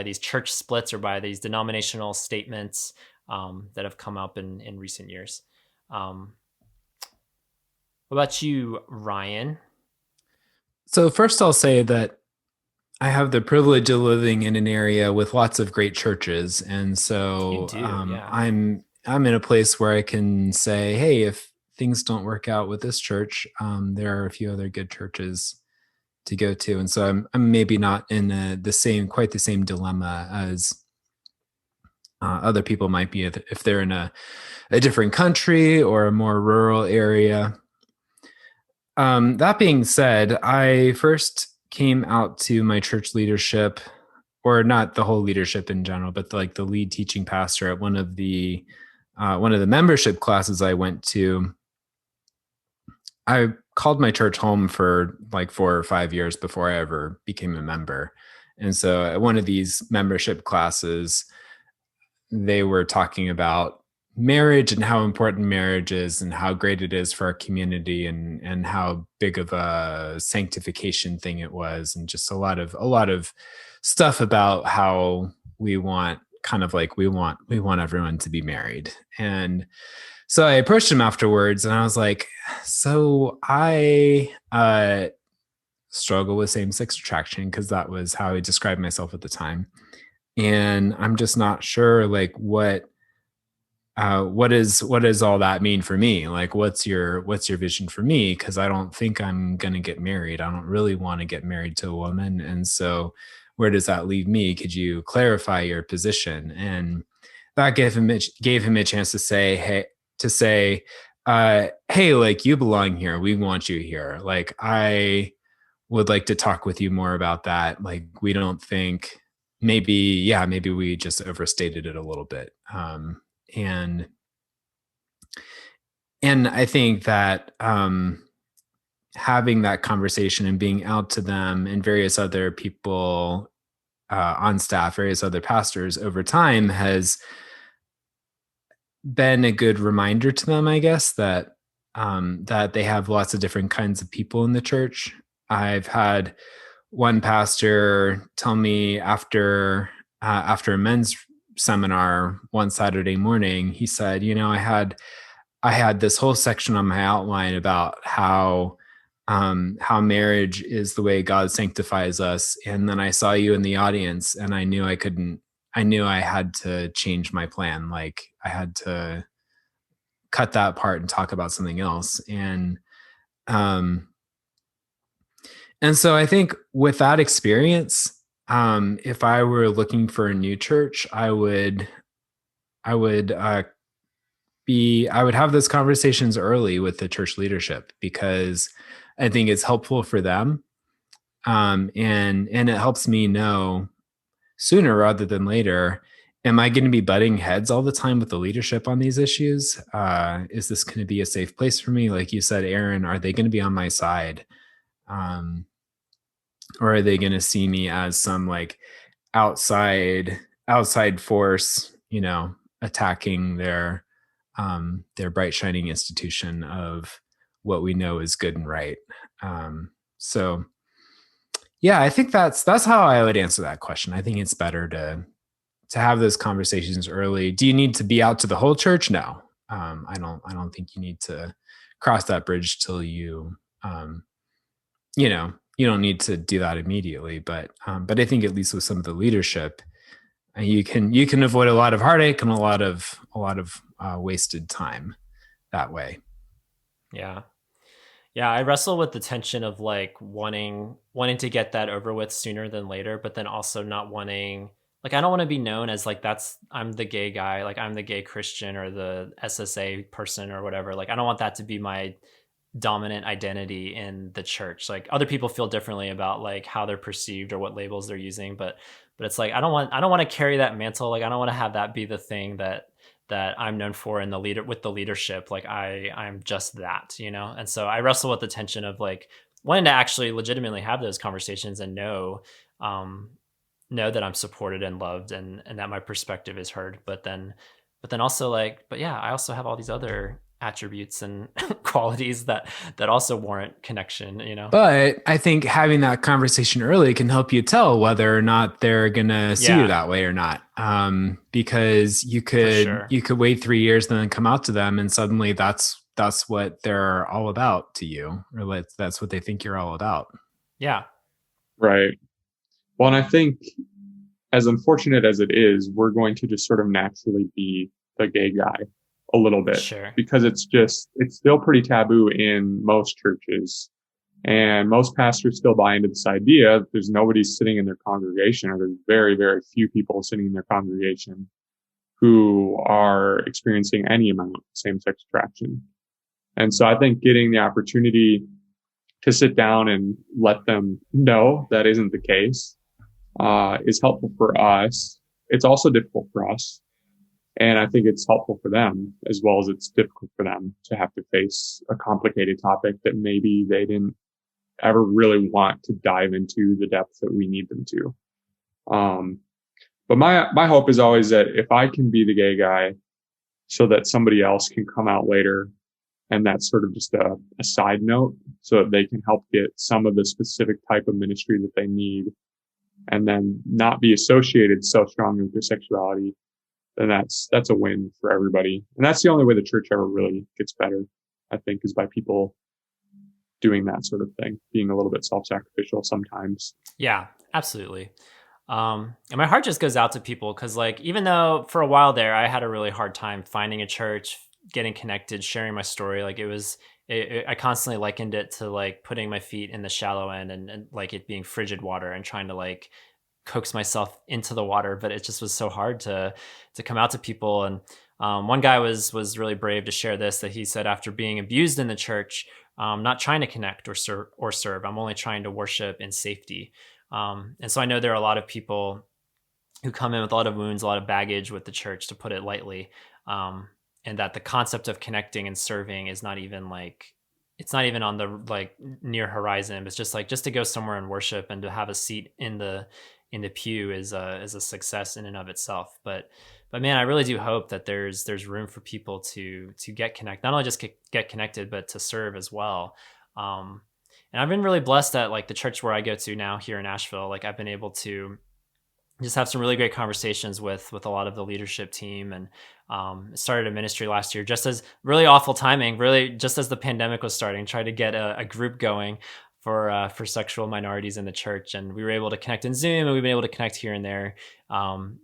these church splits or by these denominational statements that have come up in recent years. What about you, Ryan? So first I'll say that I have the privilege of living in an area with lots of great churches. And so yeah. I'm in a place where I can say, hey, if things don't work out with this church, there are a few other good churches to go to. And so I'm maybe not in quite the same dilemma as other people might be if they're in a different country or a more rural area. That being said, I first came out to my church leadership, or not the whole leadership in general, but like the lead teaching pastor at one of the membership classes I went to. I called my church home for like 4 or 5 years before I ever became a member. And so at one of these membership classes, they were talking about marriage and how important marriage is and how great it is for our community, and how big of a sanctification thing it was, and just a lot of stuff about how we want everyone to be married. And so I approached him afterwards and I was like, so I struggle with same-sex attraction, because that was how I described myself at the time. And I'm just not sure, like, what does all that mean for me? Like, what's your vision for me? Because I don't think I'm going to get married. I don't really want to get married to a woman. And so where does that leave me? Could you clarify your position? And that gave him a chance to say, hey, like, you belong here. We want you here. Like, I would like to talk with you more about that. Like, we don't think maybe we just overstated it a little bit. And I think that having that conversation and being out to them and various other people on staff, various other pastors over time has been a good reminder to them, I guess, that that they have lots of different kinds of people in the church. I've had one pastor tell me after a men's seminar one Saturday morning, he said, I had this whole section on my outline about how marriage is the way God sanctifies us, and then I saw you in the audience, and I knew I had to change my plan. Like I had to cut that part and talk about something else. And so I think with that experience, if I were looking for a new church, I would have those conversations early with the church leadership, because I think it's helpful for them. And it helps me know sooner rather than later, am I going to be butting heads all the time with the leadership on these issues? Is this going to be a safe place for me? Like you said, Aaron, are they going to be on my side? Or are they going to see me as some like outside force, attacking their bright shining institution of what we know is good and right? So yeah, I think that's how I would answer that question. I think it's better to have those conversations early. Do you need to be out to the whole church? No, I don't think you need to cross that bridge till you don't need to do that immediately. But I think at least with some of the leadership, you can avoid a lot of heartache and a lot of wasted time that way. Yeah. Yeah, I wrestle with the tension of like wanting to get that over with sooner than later, but then also not wanting, like, I don't want to be known as like, I'm the gay guy, like I'm the gay Christian or the SSA person or whatever. Like, I don't want that to be my dominant identity in the church. Like, other people feel differently about like how they're perceived or what labels they're using, but it's like, I don't want to carry that mantle. Like, I don't want to have that be the thing that I'm known for in with the leadership. Like I'm just that, And so I wrestle with the tension of like wanting to actually legitimately have those conversations and know that I'm supported and loved and that my perspective is heard. But then also like, but yeah, I also have all these other attributes and qualities that also warrant connection, But I think having that conversation early can help you tell whether or not they're gonna see you that way or not. Because you could wait 3 years and then come out to them and suddenly that's what they're all about to you, or that's what they think you're all about. Yeah. Right. Well, and I think as unfortunate as it is, we're going to just sort of naturally be the gay guy a little bit, sure, because it's still pretty taboo in most churches, and most pastors still buy into this idea that there's nobody sitting in their congregation, or there's very, very few people sitting in their congregation who are experiencing any amount of same-sex attraction. And so I think getting the opportunity to sit down and let them know that isn't the case is helpful for us. It's also difficult for us. And I think it's helpful for them as well as it's difficult for them to have to face a complicated topic that maybe they didn't ever really want to dive into the depth that we need them to. But my hope is always that if I can be the gay guy so that somebody else can come out later, and that's sort of just a side note so that they can help get some of the specific type of ministry that they need and then not be associated so strongly with their sexuality, then that's a win for everybody. And that's the only way the church ever really gets better, I think, is by people doing that sort of thing, being a little bit self-sacrificial sometimes. Yeah, absolutely. And my heart just goes out to people because, like, even though for a while there, I had a really hard time finding a church, getting connected, sharing my story. Like I constantly likened it to like putting my feet in the shallow end and like it being frigid water and trying to like coax myself into the water, but it just was so hard to come out to people. And one guy was really brave to share this, that he said after being abused in the church, not trying to connect or serve, I'm only trying to worship in safety. And so I know there are a lot of people who come in with a lot of wounds, a lot of baggage with the church, to put it lightly. And that the concept of connecting and serving is not even like, it's not even on the like near horizon. It's just like, just to go somewhere and worship and to have a seat in the pew is a success in and of itself. But man, I really do hope that there's room for people to get connected, not only just get connected, but to serve as well. And I've been really blessed that like the church where I go to now here in Asheville, like I've been able to just have some really great conversations with a lot of the leadership team, and started a ministry last year, just as really awful timing, really just as the pandemic was starting, tried to get a group going for sexual minorities in the church. And we were able to connect in Zoom, and we've been able to connect here and there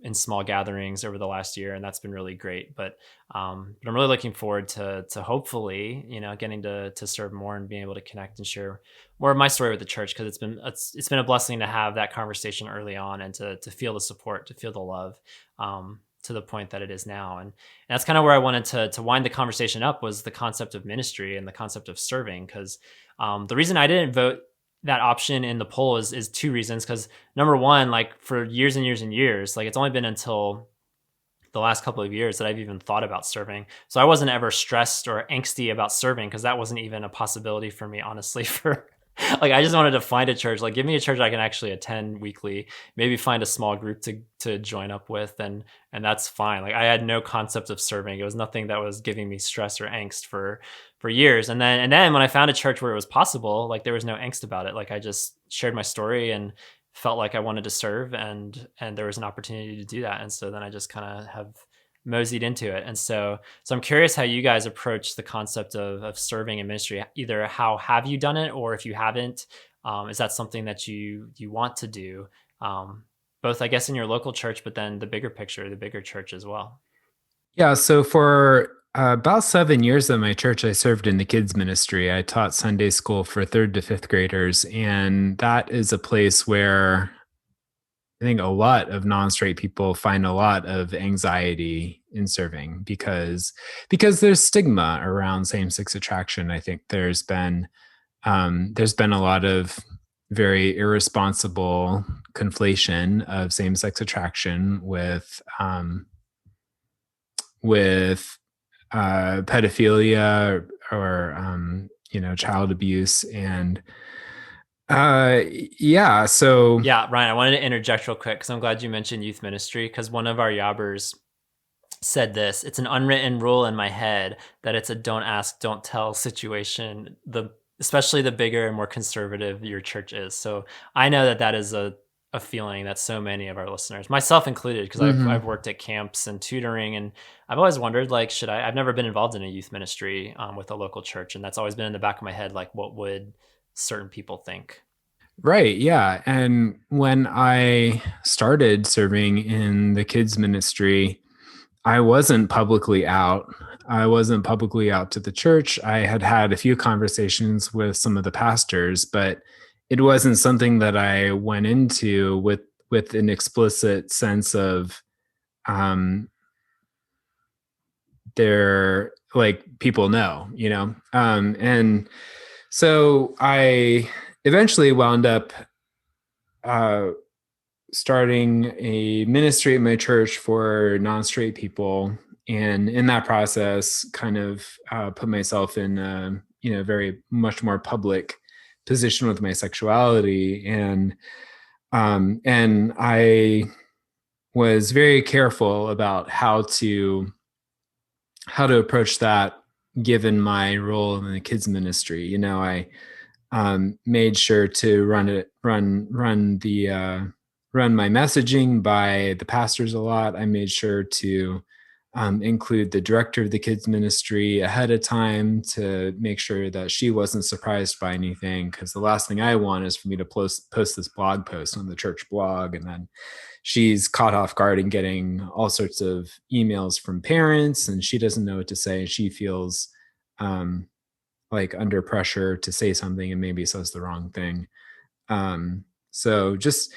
in small gatherings over the last year. And that's been really great. But I'm really looking forward to hopefully, getting to serve more and being able to connect and share more of my story with the church. Cause it's been a blessing to have that conversation early on, and to feel the support, to feel the love, to the point that it is now. And that's kind of where I wanted to wind the conversation up, was the concept of ministry and the concept of serving. Cause the reason I didn't vote that option in the poll is two reasons. Because number one, like for years and years and years, like it's only been until the last couple of years that I've even thought about serving. So I wasn't ever stressed or angsty about serving, because that wasn't even a possibility for me, honestly, for like, I just wanted to find a church, like give me a church I can actually attend weekly, maybe find a small group to join up with. And that's fine. Like I had no concept of serving. It was nothing that was giving me stress or angst for years. And then when I found a church where it was possible, like there was no angst about it. Like I just shared my story and felt like I wanted to serve, and there was an opportunity to do that. And so then I just kind of have moseyed into it. And so I'm curious how you guys approach the concept of serving in ministry. Either how have you done it, or if you haven't, is that something that you want to do? Both, I guess, in your local church, but then the bigger picture, the bigger church as well. Yeah, so for about 7 years at my church, I served in the kids ministry. I taught Sunday school for 3rd to 5th graders, and that is a place where I think a lot of non-straight people find a lot of anxiety in serving, because there's stigma around same-sex attraction. I think there's been a lot of very irresponsible conflation of same-sex attraction with pedophilia or child abuse. And so yeah, Ryan, I wanted to interject real quick, because I'm glad you mentioned youth ministry, because one of our yobbers said this: it's an unwritten rule in my head that it's a don't ask, don't tell situation, especially the bigger and more conservative your church is. So I know that is a feeling that so many of our listeners, myself included, because I've worked at camps and tutoring, and I've always wondered, like, I've never been involved in a youth ministry with a local church. And that's always been in the back of my head, like, what would certain people think? Right. Yeah. And when I started serving in the kids ministry, I wasn't publicly out. I wasn't publicly out to the church. I had a few conversations with some of the pastors, but it wasn't something that I went into with an explicit sense of they're like, people know, and so I eventually wound up starting a ministry at my church for non-straight people, and in that process kind of put myself in a very much more public position with my sexuality. And I was very careful about how to approach that, given my role in the kids ministry. I made sure to run my messaging by the pastors a lot. I made sure to include the director of the kids ministry ahead of time to make sure that she wasn't surprised by anything, because the last thing I want is for me to post this blog post on the church blog, and then she's caught off guard and getting all sorts of emails from parents, and she doesn't know what to say. She feels like under pressure to say something and maybe says the wrong thing. So just,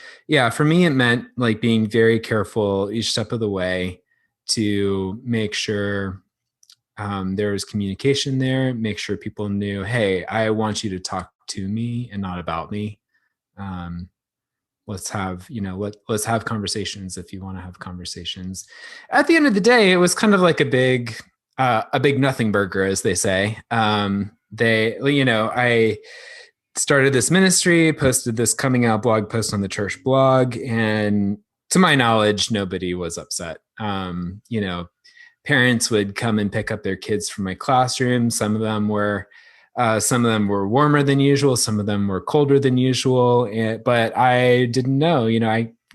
for me, it meant like being very careful each step of the way to make sure there was communication there, make sure people knew, hey, I want you to talk to me and not about me. let's have, let's have conversations if you want to have conversations. At the end of the day, it was kind of like a big nothing burger, as they say. I started this ministry, posted this coming out blog post on the church blog, and to my knowledge, nobody was upset. Parents would come and pick up their kids from my classroom. Some of them were warmer than usual. Some of them were colder than usual. But I didn't know,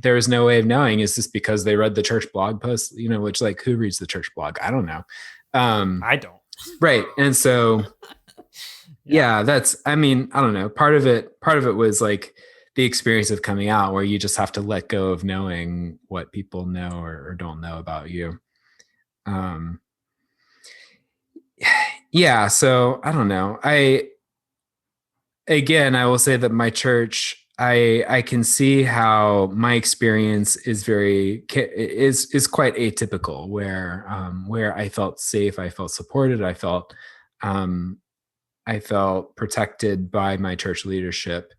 there was no way of knowing. Is this because they read the church blog post, which, like, who reads the church blog? I don't know. I don't. Right. And so, yeah, I don't know. Part of it was like the experience of coming out, where you just have to let go of knowing what people know or don't know about you. Yeah. So I don't know. I will say that my church, I can see how my experience is quite atypical, where I felt safe, I felt supported, I felt protected by my church leadership,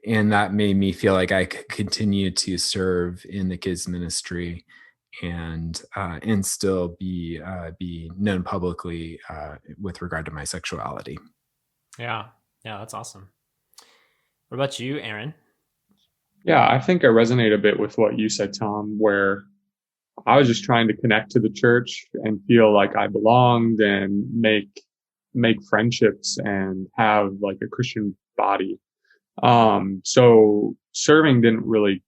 and that made me feel like I could continue to serve in the kids ministry and still be known publicly with regard to my sexuality. Yeah, that's awesome. What about you, Aaron? Yeah, I think I resonate a bit with what you said, Tom, where I was just trying to connect to the church and feel like I belonged and make friendships and have like a Christian body. So serving didn't really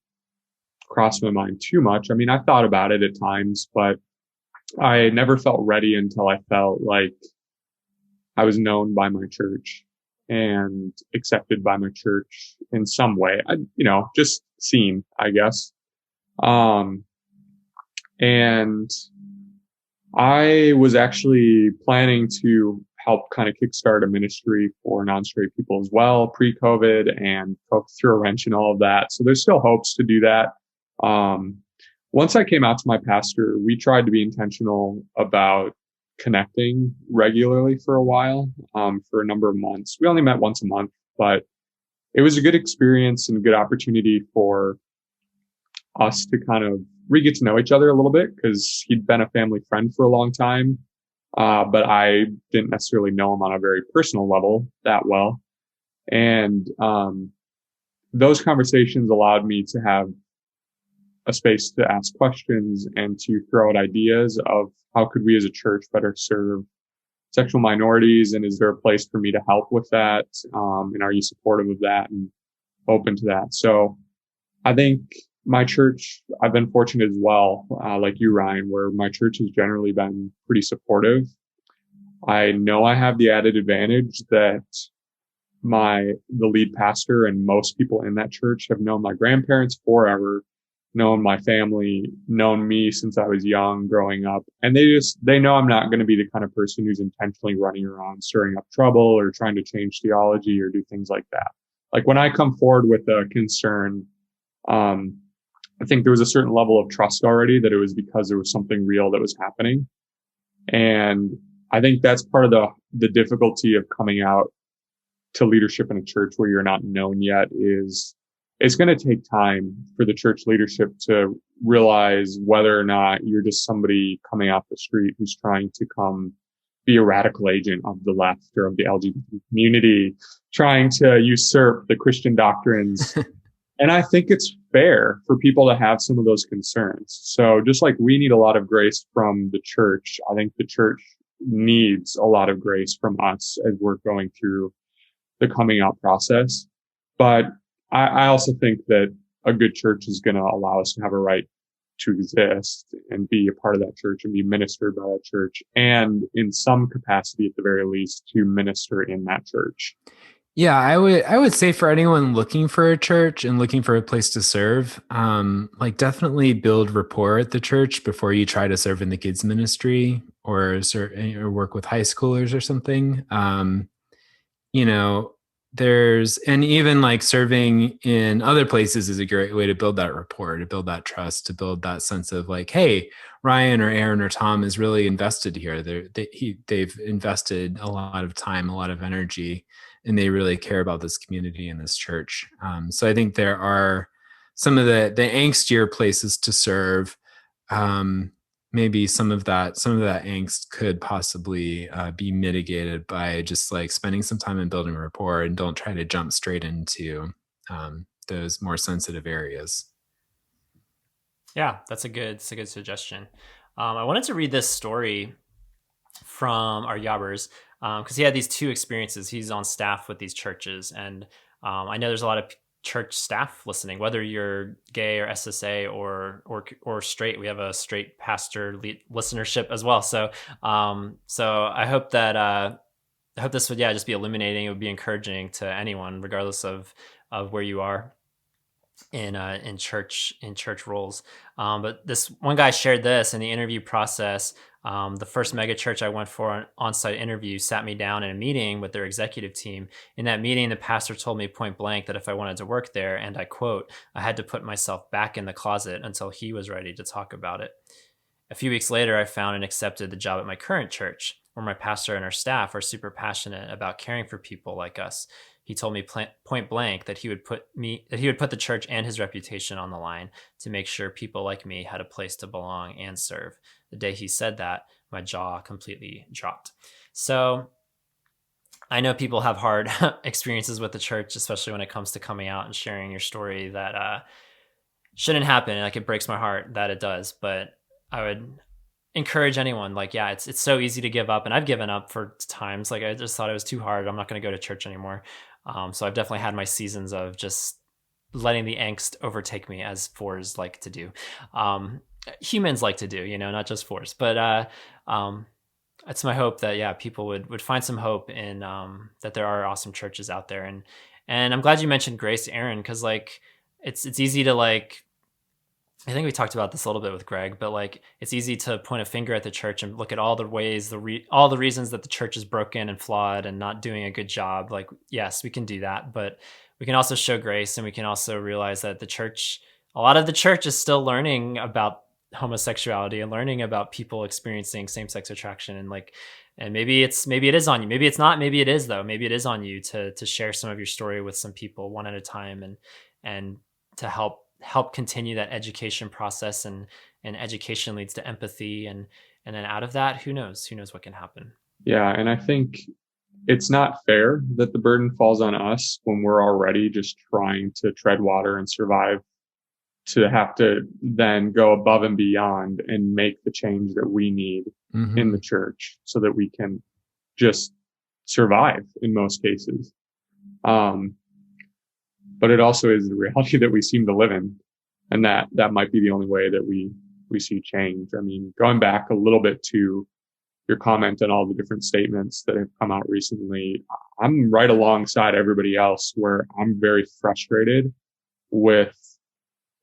cross my mind too much. I mean, I thought about it at times, but I never felt ready until I felt like I was known by my church and accepted by my church in some way. Just seen, I guess. And I was actually planning to help kind of kickstart a ministry for non-straight people as well, pre-COVID, and threw a wrench in all of that. So there's still hopes to do that. Once I came out to my pastor, we tried to be intentional about connecting regularly for a while, for a number of months. We only met once a month, but it was a good experience and a good opportunity for us to kind of get to know each other a little bit, because he'd been a family friend for a long time. But I didn't necessarily know him on a very personal level that well. And, those conversations allowed me to have a space to ask questions and to throw out ideas of how could we as a church better serve sexual minorities, and is there a place for me to help with that? And are you supportive of that and open to that? So I think my church, I've been fortunate as well, like you, Ryan, where my church has generally been pretty supportive. I know I have the added advantage that the lead pastor and most people in that church have known my grandparents forever, known my family, known me since I was young growing up. And they know I'm not going to be the kind of person who's intentionally running around stirring up trouble or trying to change theology or do things like that. Like when I come forward with a concern, I think there was a certain level of trust already that it was because there was something real that was happening. And I think that's part of the difficulty of coming out to leadership in a church where you're not known yet is it's going to take time for the church leadership to realize whether or not you're just somebody coming off the street who's trying to come be a radical agent of the left or of the LGBT community, trying to usurp the Christian doctrines. And I think it's fair for people to have some of those concerns. So just like we need a lot of grace from the church, I think the church needs a lot of grace from us as we're going through the coming out process. But I also think that a good church is going to allow us to have a right to exist and be a part of that church and be ministered by that church, and in some capacity, at the very least, to minister in that church. Yeah, I would say for anyone looking for a church and looking for a place to serve, definitely build rapport at the church before you try to serve in the kids ministry or work with high schoolers or something. And even like serving in other places is a great way to build that rapport, to build that trust, to build that sense of like, hey, Ryan or Aaron or Tom is really invested here. They've invested a lot of time, a lot of energy, and they really care about this community and this church. So I think there are some of the angstier places to serve, maybe some of that angst could possibly be mitigated by just like spending some time in building rapport, and don't try to jump straight into those more sensitive areas. Yeah, that's a good suggestion. I wanted to read this story from our Yobbers because he had these two experiences. He's on staff with these churches, and I know there's a lot of church staff listening, whether you're gay or SSA or straight. We have a straight pastor listenership as well. So I hope that I hope this would just be illuminating. It would be encouraging to anyone, regardless of where you are in church roles. But this one guy shared this in the interview process. The first mega church I went for an on-site interview sat me down in a meeting with their executive team. In that meeting, the pastor told me point blank that if I wanted to work there, and I quote, I had to put myself back in the closet until he was ready to talk about it. A few weeks later, I found and accepted the job at my current church, where my pastor and our staff are super passionate about caring for people like us. He told me point blank that he would put the church and his reputation on the line to make sure people like me had a place to belong and serve. The day he said that, my jaw completely dropped. So I know people have hard experiences with the church, especially when it comes to coming out and sharing your story that shouldn't happen. Like, it breaks my heart that it does, but I would encourage anyone, like, it's so easy to give up, and I've given up for times. Like, I just thought it was too hard. I'm not going to go to church anymore. So I've definitely had my seasons of just letting the angst overtake me, as fours like to do. Humans like to do, not just fours. But it's my hope that people would find some hope in that there are awesome churches out there. And I'm glad you mentioned grace, Aaron, because like it's easy to like. I think we talked about this a little bit with Greg, but like it's easy to point a finger at the church and look at all the ways, all the reasons that the church is broken and flawed and not doing a good job. Like, yes, we can do that, but we can also show grace, and we can also realize that a lot of the church is still learning about homosexuality and learning about people experiencing same-sex attraction, and maybe it is on you. Maybe it's not. Maybe it is though. Maybe it is on you to share some of your story with some people one at a time, and to help continue that education process, and education leads to empathy, and then out of that, who knows what can happen. Yeah. And I think it's not fair that the burden falls on us when we're already just trying to tread water and survive, to have to then go above and beyond and make the change that we need in the church so that we can just survive in most cases. But it also is the reality that we seem to live in, and that might be the only way that we see change. I mean, going back a little bit to your comment on all the different statements that have come out recently, I'm right alongside everybody else where I'm very frustrated with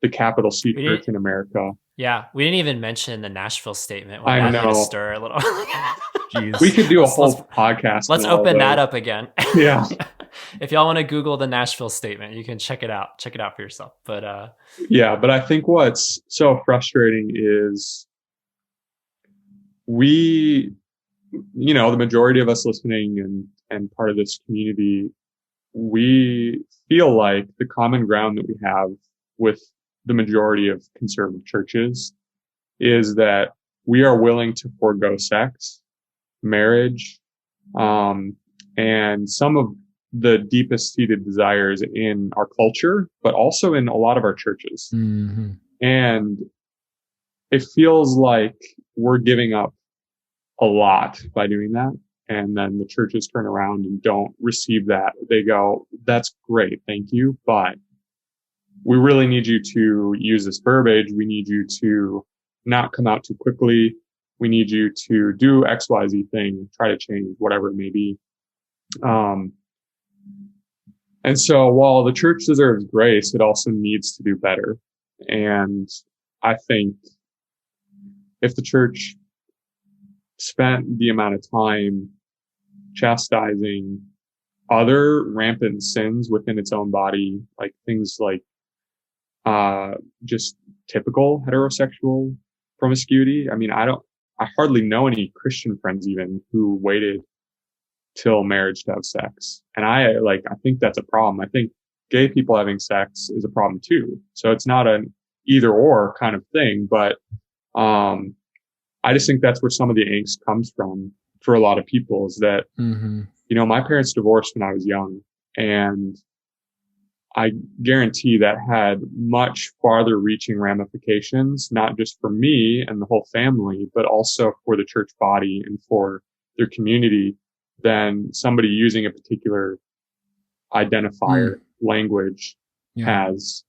the capital C church in America. Yeah, we didn't even mention the Nashville statement. I know. Made us stir a little. Jeez. We could do a whole podcast. Let's open that up again. Yeah. If y'all want to Google the Nashville statement, you can check it out. Check it out for yourself. But but I think what's so frustrating is the majority of us listening and part of this community, we feel like the common ground that we have with the majority of conservative churches is that we are willing to forego sex, marriage, and some of the deepest seated desires in our culture, but also in a lot of our churches. Mm-hmm. And it feels like we're giving up a lot by doing that. And then the churches turn around and don't receive that. They go, that's great. Thank you. But we really need you to use this verbiage. We need you to not come out too quickly. We need you to do XYZ thing, try to change whatever it may be. And so while the church deserves grace, it also needs to do better. And I think if the church spent the amount of time chastising other rampant sins within its own body, like things like just typical heterosexual promiscuity. I mean, I hardly know any Christian friends even who waited till marriage to have sex. And I think that's a problem. I think gay people having sex is a problem too. So it's not an either or kind of thing, but I just think that's where some of the angst comes from for a lot of people, is that, my parents divorced when I was young, and I guarantee that had much farther reaching ramifications, not just for me and the whole family, but also for the church body and for their community, than somebody using a particular identifier language has.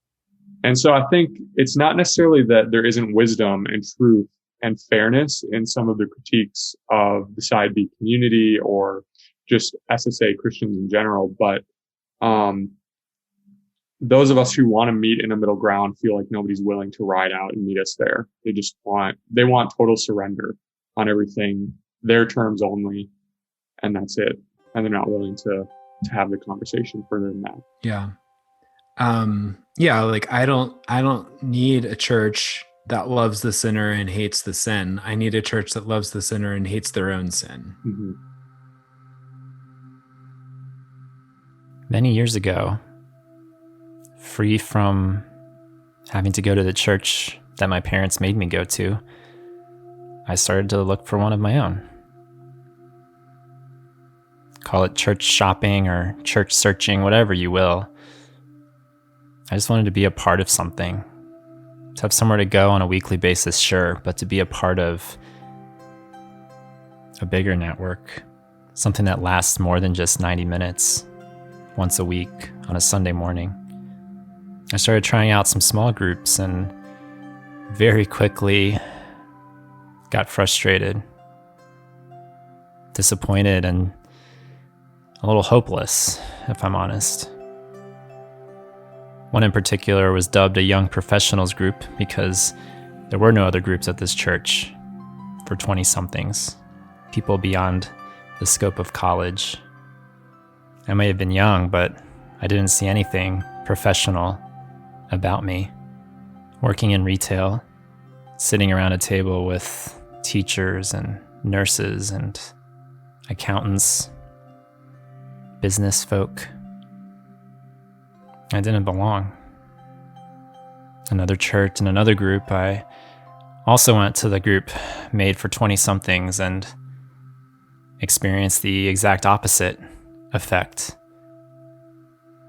And so I think it's not necessarily that there isn't wisdom and truth and fairness in some of the critiques of the Side B community or just SSA Christians in general, but those of us who want to meet in a middle ground feel like nobody's willing to ride out and meet us there. They want total surrender on everything, their terms only, and that's it. And they're not willing to have the conversation further than that. Yeah. Like I don't need a church that loves the sinner and hates the sin. I need a church that loves the sinner and hates their own sin. Mm-hmm. Many years ago, free from having to go to the church that my parents made me go to, I started to look for one of my own. Call it church shopping or church searching, whatever you will. I just wanted to be a part of something. To have somewhere to go on a weekly basis, sure, but to be a part of a bigger network, something that lasts more than just 90 minutes, once a week on a Sunday morning. I started trying out some small groups and very quickly got frustrated, disappointed, and a little hopeless, if I'm honest. One in particular was dubbed a young professionals group because there were no other groups at this church for 20-somethings, people beyond the scope of college. I may have been young, but I didn't see anything professional about me. Working in retail, sitting around a table with teachers and nurses and accountants, business folk. I didn't belong. Another church and another group, I also went to the group made for 20-somethings and experienced the exact opposite effect.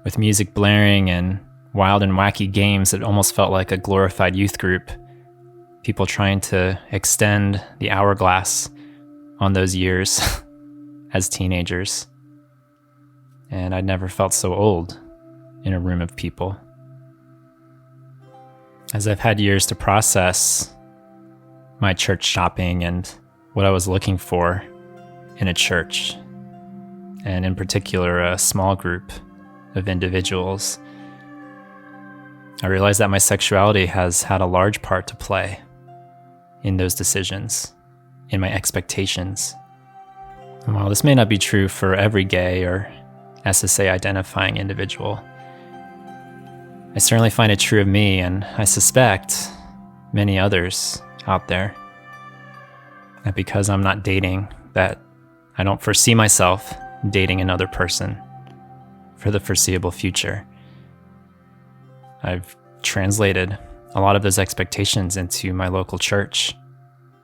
With music blaring and wild and wacky games, it almost felt like a glorified youth group. People trying to extend the hourglass on those years as teenagers. And I'd never felt so old in a room of people. As I've had years to process my church shopping and what I was looking for in a church, and in particular a small group of individuals, I realized that my sexuality has had a large part to play in those decisions, in my expectations. And while this may not be true for every gay or SSA-identifying individual, I certainly find it true of me, and I suspect many others out there, that because I'm not dating, that I don't foresee myself dating another person for the foreseeable future. I've translated a lot of those expectations into my local church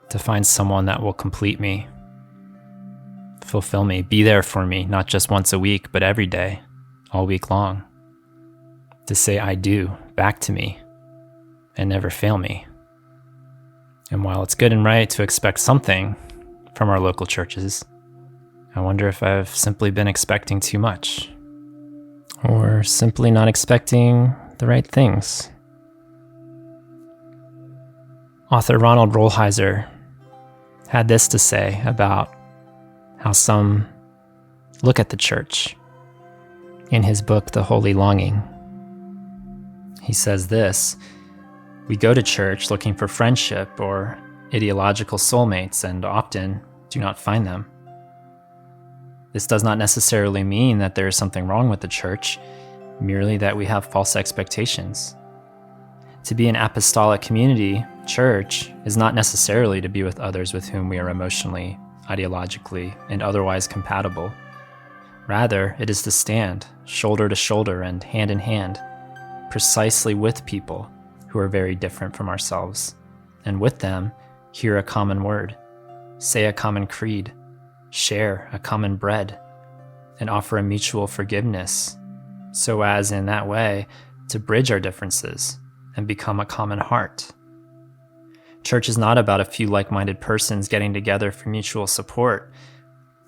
to find someone that will complete me, fulfill me, be there for me, not just once a week, but every day, all week long. To say I do back to me and never fail me. And while it's good and right to expect something from our local churches, I wonder if I've simply been expecting too much, or simply not expecting the right things. Author Ronald Rolheiser had this to say about how some look at the church in his book, The Holy Longing. He says this: we go to church looking for friendship or ideological soulmates and often do not find them. This does not necessarily mean that there is something wrong with the church, merely that we have false expectations. To be an apostolic community, church, is not necessarily to be with others with whom we are emotionally, ideologically, and otherwise compatible. Rather, it is to stand shoulder to shoulder and hand in hand, precisely with people who are very different from ourselves, and with them, hear a common word, say a common creed, share a common bread, and offer a mutual forgiveness, so as in that way to bridge our differences and become a common heart. Church is not about a few like-minded persons getting together for mutual support.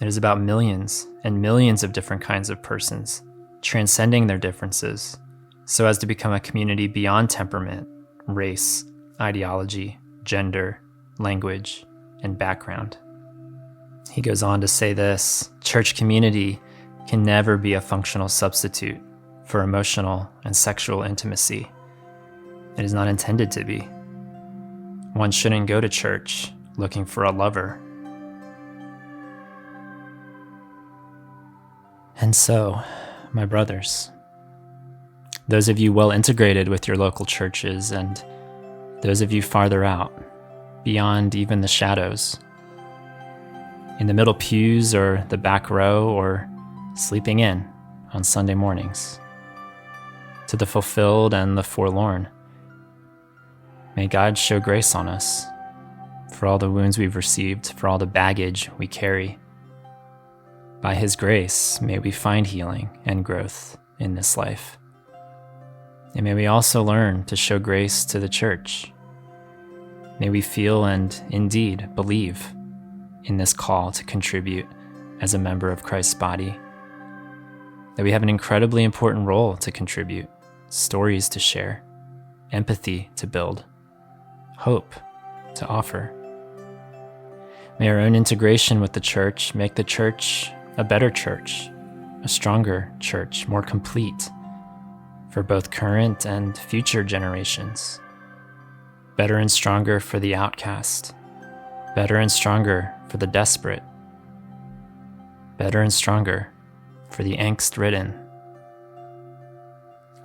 It is about millions and millions of different kinds of persons, transcending their differences, so as to become a community beyond temperament, race, ideology, gender, language, and background. He goes on to say this: church community can never be a functional substitute for emotional and sexual intimacy. It is not intended to be. One shouldn't go to church looking for a lover. And so, my brothers, those of you well integrated with your local churches, and those of you farther out, beyond even the shadows, in the middle pews or the back row, or sleeping in on Sunday mornings, to the fulfilled and the forlorn, may God show grace on us for all the wounds we've received, for all the baggage we carry. By His grace, may we find healing and growth in this life. And may we also learn to show grace to the church. May we feel and indeed believe in this call to contribute as a member of Christ's body. That we have an incredibly important role to contribute, stories to share, empathy to build, hope to offer. May our own integration with the church make the church a better church, a stronger church, more complete for both current and future generations. Better and stronger for the outcast, better and stronger for the desperate, better and stronger for the angst-ridden.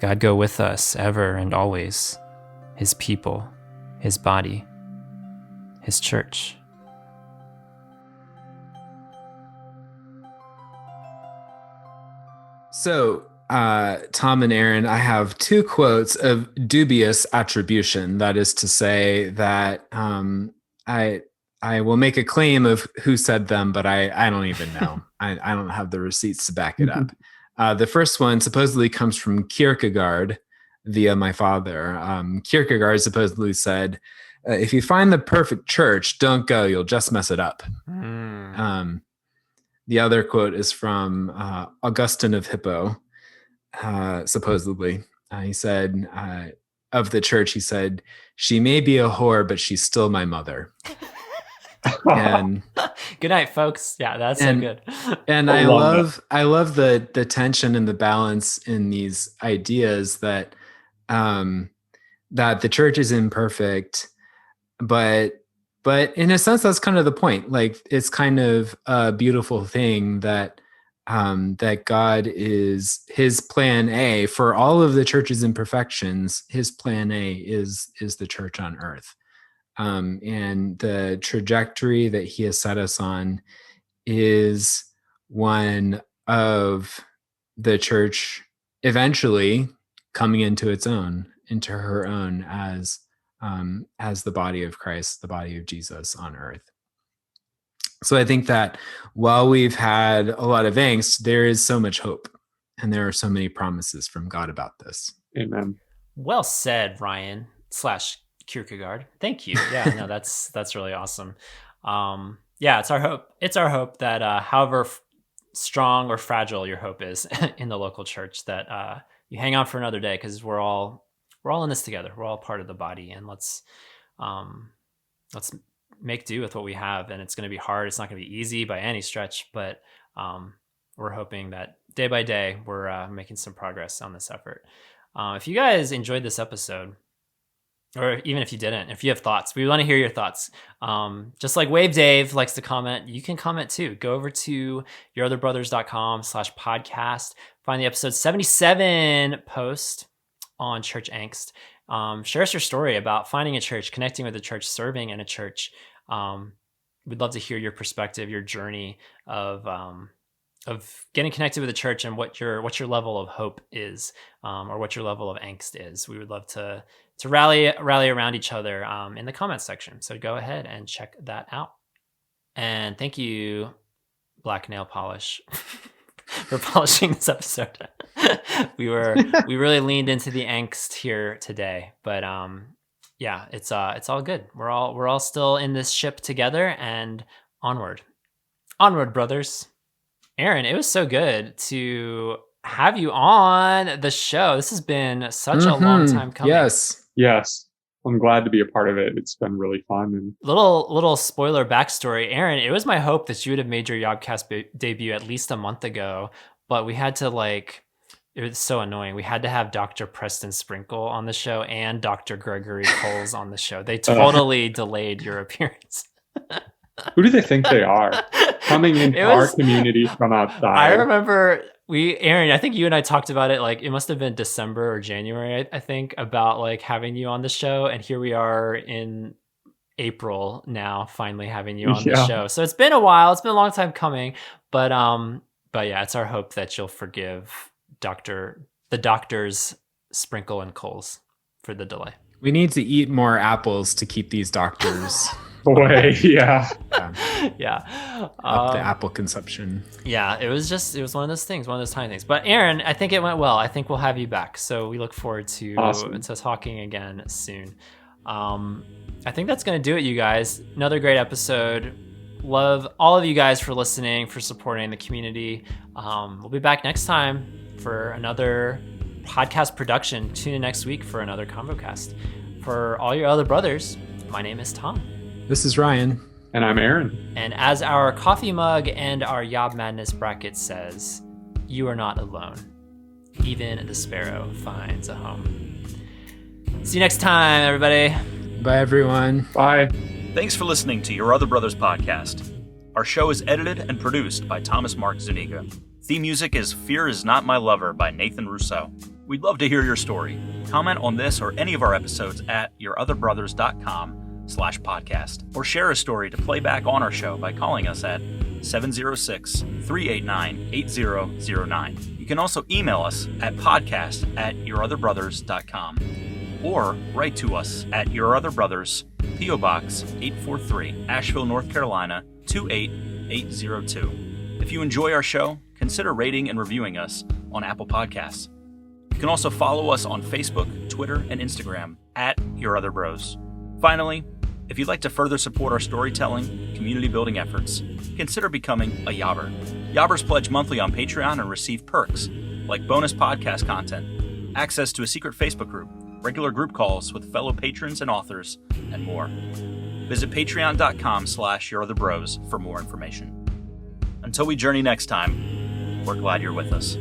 God go with us ever and always, His people, His body, His church. So, Tom and Aaron, I have two quotes of dubious attribution. That is to say that I will make a claim of who said them, but I don't even know. I don't have the receipts to back it up. The first one supposedly comes from Kierkegaard via my father. Kierkegaard supposedly said, if you find the perfect church, don't go, you'll just mess it up. The other quote is from Augustine of Hippo, supposedly. He said, of the church, he said, she may be a whore, but she's still my mother. And good night, folks. Yeah, that's so good. And I love the tension and the balance in these ideas that that the church is imperfect, but in a sense that's kind of the point. Like, it's kind of a beautiful thing that that God is, His plan A for all of the church's imperfections. His plan A is the church on earth. And the trajectory that He has set us on is one of the church eventually coming into her own as the body of Christ, the body of Jesus on earth. So I think that while we've had a lot of angst, there is so much hope, and there are so many promises from God about this. Amen. Well said, Ryan / Kierkegaard. Thank you. Yeah, no, that's really awesome. Yeah, it's our hope. It's our hope that however strong or fragile your hope is in the local church, that you hang on for another day, because we're all in this together. We're all part of the body, and let's make do with what we have. And it's going to be hard. It's not going to be easy by any stretch, but we're hoping that day by day we're making some progress on this effort. If you guys enjoyed this episode, or even if you didn't, if you have thoughts, we want to hear your thoughts. Just like Wave Dave likes to comment, you can comment too. Go over to yourotherbrothers.com/podcast. Find the episode 77 post on Church Angst. Share us your story about finding a church, connecting with a church, serving in a church. We'd love to hear your perspective, your journey of getting connected with the church and what your level of hope is, or what your level of angst is. We would love to rally around each other in the comments section. So go ahead and check that out. And thank you, Black Nail Polish, for polishing this episode. we really leaned into the angst here today, but yeah, it's all good. We're all still in this ship together, and onward, brothers. Aaron, it was so good to have you on the show. This has been such a long time coming. Yes. I'm glad to be a part of it. It's been really fun. And little spoiler backstory, Aaron, it was my hope that you would have made your YOBcast debut at least a month ago, but we had to it was so annoying. We had to have Dr. Preston Sprinkle on the show and Dr. Gregory Coles on the show. They totally delayed your appearance. Who do they think they are? Coming into our community from outside. I remember Aaron, I think you and I talked about it, it must have been December or January, I think, about having you on the show. And here we are in April now, finally having you on the show. So it's been a while. It's been a long time coming. But yeah, it's our hope that you'll forgive the doctors Sprinkle and Coles for the delay. We need to eat more apples to keep these doctors away. Yeah. Up the apple consumption. Yeah, it was one of those things, one of those tiny things. But Aaron, I think it went well. I think we'll have you back. So we look forward to talking again soon. I think that's going to do it, you guys. Another great episode. Love all of you guys for listening, for supporting the community. We'll be back next time for another podcast production. Tune in next week for another ConvoCast. For all your other brothers, my name is Tom. This is Ryan. And I'm Aaron. And as our coffee mug and our Yob Madness bracket says, you are not alone. Even the sparrow finds a home. See you next time, everybody. Bye, everyone. Bye. Thanks for listening to Your Other Brothers podcast. Our show is edited and produced by Thomas Mark Zuniga. Theme music is Fear Is Not My Lover by Nathan Rousseau. We'd love to hear your story. Comment on this or any of our episodes at yourotherbrothers.com/podcast, or share a story to play back on our show by calling us at 706-389-8009. You can also email us at podcast@yourotherbrothers.com, or write to us at Your Other Brothers, P.O. Box 843, Asheville, North Carolina 28802. If you enjoy our show, consider rating and reviewing us on Apple Podcasts. You can also follow us on Facebook, Twitter, and Instagram at Your Other Bros. Finally, if you'd like to further support our storytelling, community building efforts, consider becoming a Yobber. Yobbers pledge monthly on Patreon and receive perks like bonus podcast content, access to a secret Facebook group, regular group calls with fellow patrons and authors, and more. Visit patreon.com/yourotherbros for more information. Until we journey next time, we're glad you're with us.